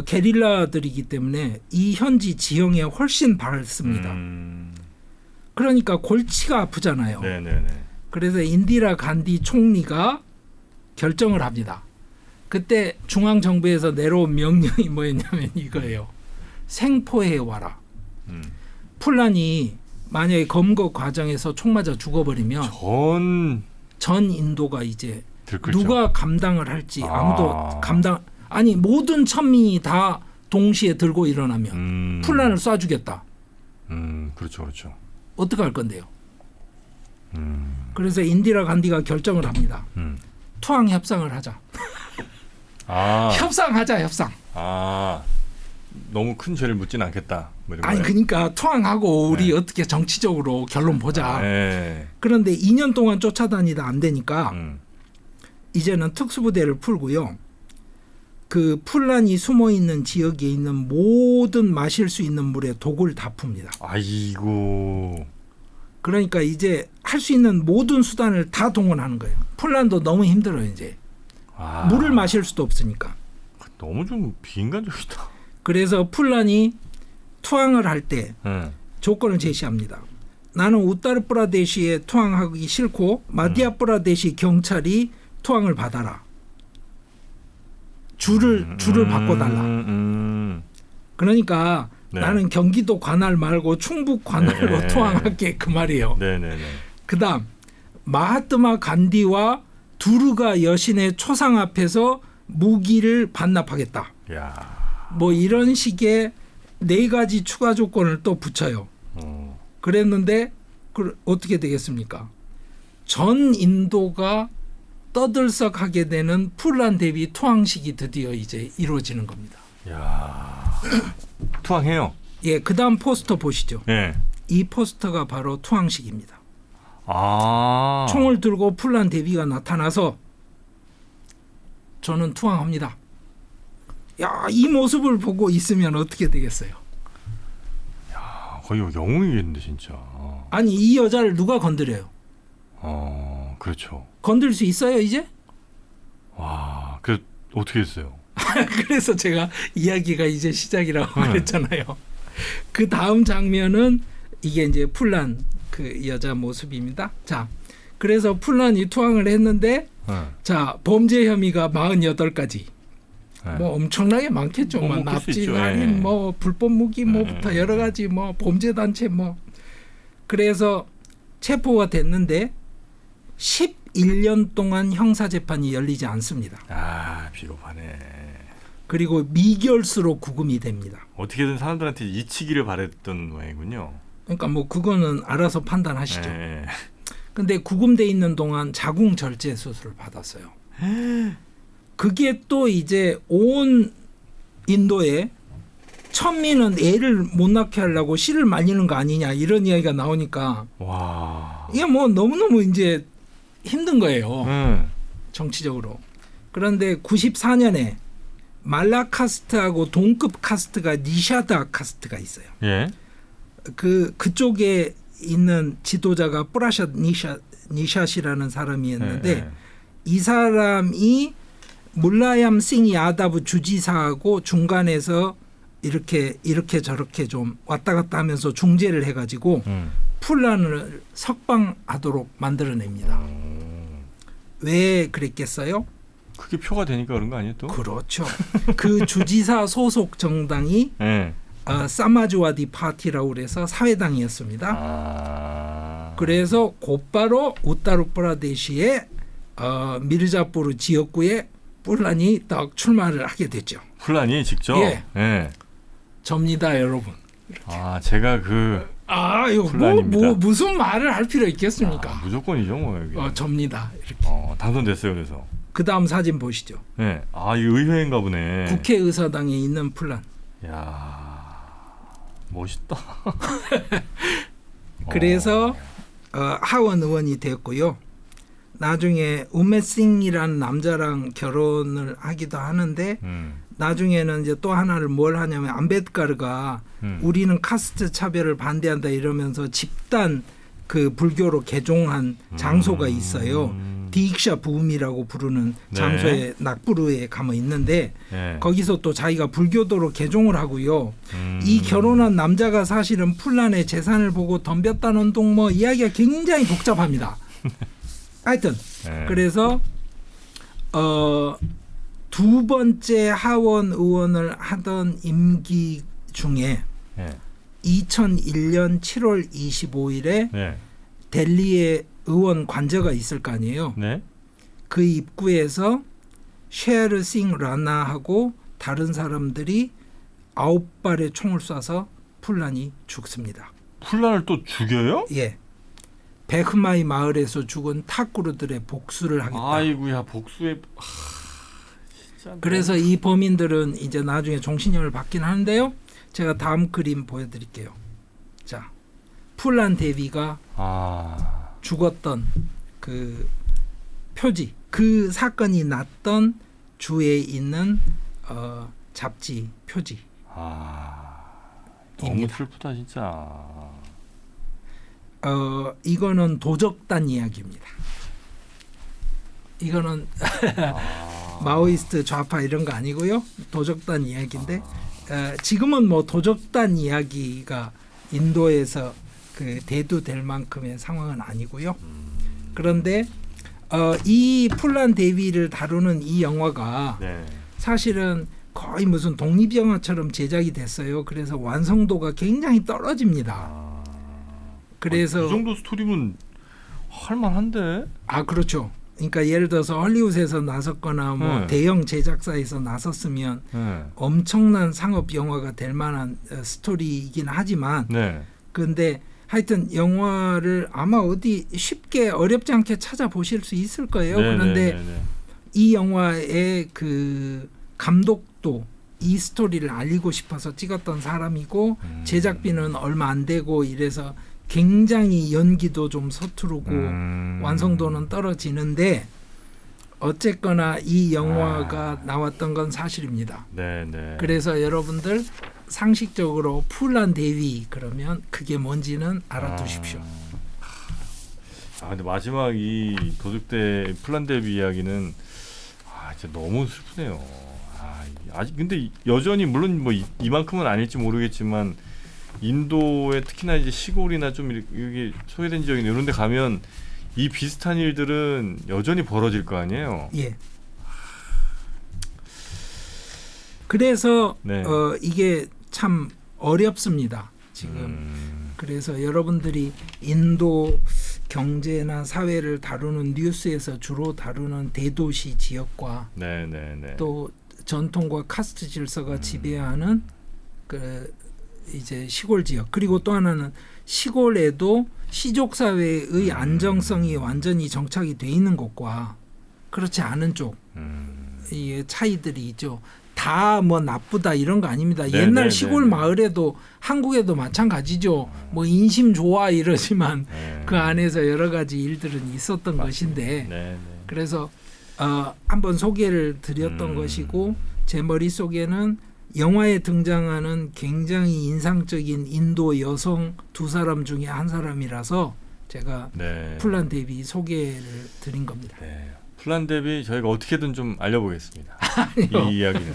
Speaker 1: 게릴라들이기 때문에 이 현지 지형에 훨씬 밝습니다. 그러니까 골치가 아프잖아요.
Speaker 2: 네네네.
Speaker 1: 그래서 인디라 간디 총리가 결정을 합니다. 그때 중앙 정부에서 내려온 명령이 뭐였냐면 이거예요. 생포해 와라. 풀란이 만약에 검거 과정에서 총 맞아 죽어버리면 전 인도가 이제
Speaker 2: 들끓죠.
Speaker 1: 누가 감당을 할지 아무도 아니 모든 천민이 다 동시에 들고 일어나면 풀란을 쏴주겠다.
Speaker 2: 그렇죠.
Speaker 1: 어떻게 할 건데요? 그래서 인디라 간디가 결정을 합니다. 투항 협상을 하자. 협상하자.
Speaker 2: 너무 큰 죄를 묻진 않겠다. 뭐 이런
Speaker 1: 아니
Speaker 2: 거예요?
Speaker 1: 그러니까 투항하고 우리 어떻게 정치적으로 결론 보자.
Speaker 2: 네.
Speaker 1: 그런데 2년 동안 쫓아다니다 안 되니까 이제는 특수부대를 풀고요. 그 풀란이 숨어 있는 지역에 있는 모든 마실 수 있는 물에 독을 다 풉니다.
Speaker 2: 아이고.
Speaker 1: 그러니까 이제 할 수 있는 모든 수단을 다 동원하는 거예요. 풀란도 너무 힘들어요 이제. 물을 마실 수도 없으니까.
Speaker 2: 너무 좀 비인간적이다.
Speaker 1: 그래서 풀란이 투항을 할 때 조건을 제시합니다. 나는 우타르프라데시에 투항하기 싫고 마디아프라데시 경찰이 투항을 받아라. 줄을 바꿔달라. 그러니까 나는 경기도 관할 말고 충북 관할로 투항할게 그 말이에요. 그다음 마하트마 간디와 두르가 여신의 초상 앞에서 무기를 반납하겠다. 뭐 이런 식의 4가지 추가 조건을 또 붙여요. 그랬는데 어떻게 되겠습니까? 전 인도가 떠들썩하게 되는 풀란 대비 투항식이 드디어 이제 이루어지는 겁니다.
Speaker 2: 투항해요?
Speaker 1: 예, 그다음 포스터 보시죠.
Speaker 2: 네.
Speaker 1: 이 포스터가 바로 투항식입니다. 총을 들고 풀란 대비가 나타나서 저는 투항합니다. 야, 이 모습을 보고 있으면 어떻게 되겠어요?
Speaker 2: 거의 영웅이겠는데 진짜.
Speaker 1: 아니 이 여자를 누가 건드려요?
Speaker 2: 그렇죠.
Speaker 1: 건들 수 있어요 이제?
Speaker 2: 그 어떻게 했어요?
Speaker 1: 그래서 제가 이야기가 이제 시작이라고 말했잖아요. 그 다음 장면은 이게 이제 풀란 그 여자 모습입니다. 자, 그래서 풀란이 투항을 했는데 자 범죄 혐의가 48가지. 뭐 엄청나게 많겠죠. 뭐 납치, 살인, 뭐 불법 무기, 뭐부터 여러 가지 뭐 범죄 단체 뭐. 그래서 체포가 됐는데 11년 동안 형사 재판이 열리지 않습니다.
Speaker 2: 비겁하네. 그리고
Speaker 1: 미결수로 구금이 됩니다.
Speaker 2: 어떻게든 사람들한테 잊히기를 바랬던 모양이군요.
Speaker 1: 그러니까 뭐 그거는 알아서 판단하시죠. 근데 구금돼 있는 동안 자궁 절제 수술을 받았어요. 그게 또 이제 온 인도에 천민은 애를 못 낳게 하려고 씨를 말리는 거 아니냐 이런 이야기가 나오니까 이게 뭐 너무너무 이제 힘든 거예요. 정치적으로. 그런데 94년에 말라 카스트하고 동급 카스트가 니샤다 카스트가 있어요. 그쪽에 있는 지도자가 뿌라샷 니샷이라는 사람이었는데 이 사람이 물라얌 싱 야다브 주지사하고 중간에서 이렇게 저렇게 좀 왔다 갔다 하면서 중재를 해가지고 풀란을 석방하도록 만들어냅니다. 왜 그랬겠어요?
Speaker 2: 그게 표가 되니까 그런 거 아니에요 또?
Speaker 1: 그렇죠. 그 주지사 소속 정당이 사마주와디 파티라고 그래서 사회당이었습니다. 그래서 곧바로 우타르프라데시의 미르자푸르 지역구에 풀란이 딱 출마를 하게 됐죠.
Speaker 2: 풀란이 직접?
Speaker 1: 접니다, 여러분.
Speaker 2: 제가
Speaker 1: 이거 뭐 무슨 말을 할 필요 있겠습니까?
Speaker 2: 무조건이죠, 뭐 여기.
Speaker 1: 접니다. 이렇게.
Speaker 2: 당선됐어요, 그래서.
Speaker 1: 그 다음 사진 보시죠.
Speaker 2: 네. 아, 이 의회인가 보네.
Speaker 1: 국회의사당에 있는 플란.
Speaker 2: 야, 멋있다.
Speaker 1: 그래서 하원 의원이 됐고요. 나중에 우메싱이라는 남자랑 결혼을 하기도 하는데 나중에는 이제 또 하나를 뭘 하냐면 암베드카르가 우리는 카스트 차별을 반대한다 이러면서 집단 그 불교로 개종한 장소가 있어요. 디익샤 부음이라고 부르는 장소에 네. 낙부르에 가면 있는데 네. 거기서 또 자기가 불교도로 개종을 하고요. 이 결혼한 남자가 사실은 풀란의 재산을 보고 덤볐다는 둥 뭐 이야기가 굉장히 복잡합니다. 하여튼 네. 그래서 두 번째 하원 의원을 하던 임기 중에 네. 2001년 7월 25일에 네. 델리에 의원 관저가 있을 거 아니에요. 네. 그 입구에서 셰르 싱 라나하고 다른 사람들이 9발의 총을 쏴서 풀란이 죽습니다.
Speaker 2: 풀란을 또 죽여요?
Speaker 1: 예. 베흐마이 마을에서 죽은 탁구르들의 복수를 하겠다.
Speaker 2: 아이고야 복수에. 진짜
Speaker 1: 그래서 이 범인들은 이제 나중에 종신형을 받긴 하는데요. 제가 다음 그림 보여드릴게요. 자, 풀란 대비가 죽었던 그 표지, 그 사건이 났던 주에 있는 잡지 표지.
Speaker 2: 너무 슬프다 진짜.
Speaker 1: 이거는 도적단 이야기입니다. 이거는 마오이스트 좌파 이런 거 아니고요. 도적단 이야기인데 지금은 뭐 도적단 이야기가 인도에서 그 대두될 만큼의 상황은 아니고요. 그런데 이 풀란 대비를 다루는 이 영화가 네. 사실은 거의 무슨 독립영화처럼 제작이 됐어요. 그래서 완성도가 굉장히 떨어집니다. 그래서
Speaker 2: 이 정도 스토리면 할만한데?
Speaker 1: 그렇죠. 그러니까 예를 들어서 헐리우드에서 나섰거나 뭐 네. 대형 제작사에서 나섰으면 네. 엄청난 상업 영화가 될 만한 스토리이긴 하지만 그런데 하여튼 영화를 아마 어디 쉽게 어렵지 않게 찾아보실 수 있을 거예요. 그런데 이 영화의 그 감독도 이 스토리를 알리고 싶어서 찍었던 사람이고 제작비는 얼마 안 되고 이래서 굉장히 연기도 좀 서투르고 완성도는 떨어지는데 어쨌거나 이 영화가 나왔던 건 사실입니다.
Speaker 2: 네네.
Speaker 1: 그래서 여러분들 상식적으로 풀란 대위 그러면 그게 뭔지는 알아두십시오.
Speaker 2: 근데 마지막 이 도둑대 풀란 대위 이야기는 진짜 너무 슬프네요. 아직 근데 여전히 물론 뭐 이만큼은 아닐지 모르겠지만 인도의 특히나 이제 시골이나 좀 이게 소외된 지역이나 이런 데 가면 이 비슷한 일들은 여전히 벌어질 거 아니에요.
Speaker 1: 예. 그래서
Speaker 2: 네.
Speaker 1: 이게 참 어렵습니다. 지금. 그래서 여러분들이 인도 경제나 사회를 다루는 뉴스에서 주로 다루는 대도시 지역과 또 전통과 카스트 질서가 지배하는 그 이제 시골 지역 그리고 또 하나는 시골에도 시족 사회의 안정성이 완전히 정착이 돼 있는 곳과 그렇지 않은 쪽 이 차이들이 있죠. 다 뭐 나쁘다 이런 거 아닙니다. 옛날 시골 마을에도 한국에도 마찬가지죠. 뭐 인심 좋아 이러지만 그 안에서 여러 가지 일들은 있었던 것인데 그래서 한번 소개를 드렸던 것이고 제 머릿속에는 영화에 등장하는 굉장히 인상적인 인도 여성 두 사람 중에 한 사람이라서 제가 풀란 대비 소개를 드린 겁니다.
Speaker 2: 풀란 대비 저희가 어떻게든 좀 알려보겠습니다. 이 이야기는.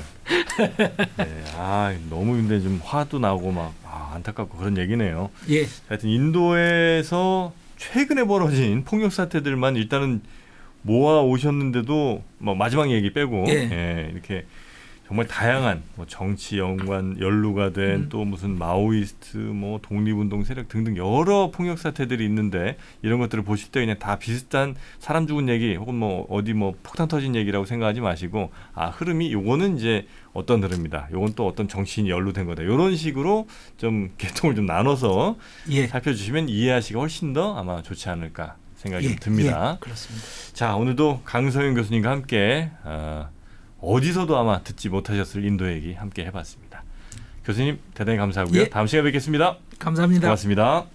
Speaker 2: 너무 근데 좀 화도 나고 막 안타깝고 그런 얘기네요.
Speaker 1: 예.
Speaker 2: 하여튼 인도에서 최근에 벌어진 폭력 사태들만 일단은 모아 오셨는데도 뭐 마지막 얘기 빼고 이렇게 정말 다양한 뭐 정치 연루가 된 또 무슨 마오이스트 뭐 독립운동 세력 등등 여러 폭력 사태들이 있는데 이런 것들을 보실 때 그냥 다 비슷한 사람 죽은 얘기 혹은 뭐 어디 뭐 폭탄 터진 얘기라고 생각하지 마시고 흐름이 요거는 이제 어떤 흐름이다. 요건 또 어떤 정치인이 연루된 거다. 이런 식으로 좀 계통을 좀 나눠서 살펴주시면 이해하시기가 훨씬 더 아마 좋지 않을까 생각이 좀 듭니다.
Speaker 1: 그렇습니다.
Speaker 2: 자, 오늘도 강성윤 교수님과 함께 어디서도 아마 듣지 못하셨을 인도 얘기 함께 해봤습니다. 교수님 대단히 감사하고요. 다음 시간에 뵙겠습니다.
Speaker 1: 감사합니다.
Speaker 2: 고맙습니다.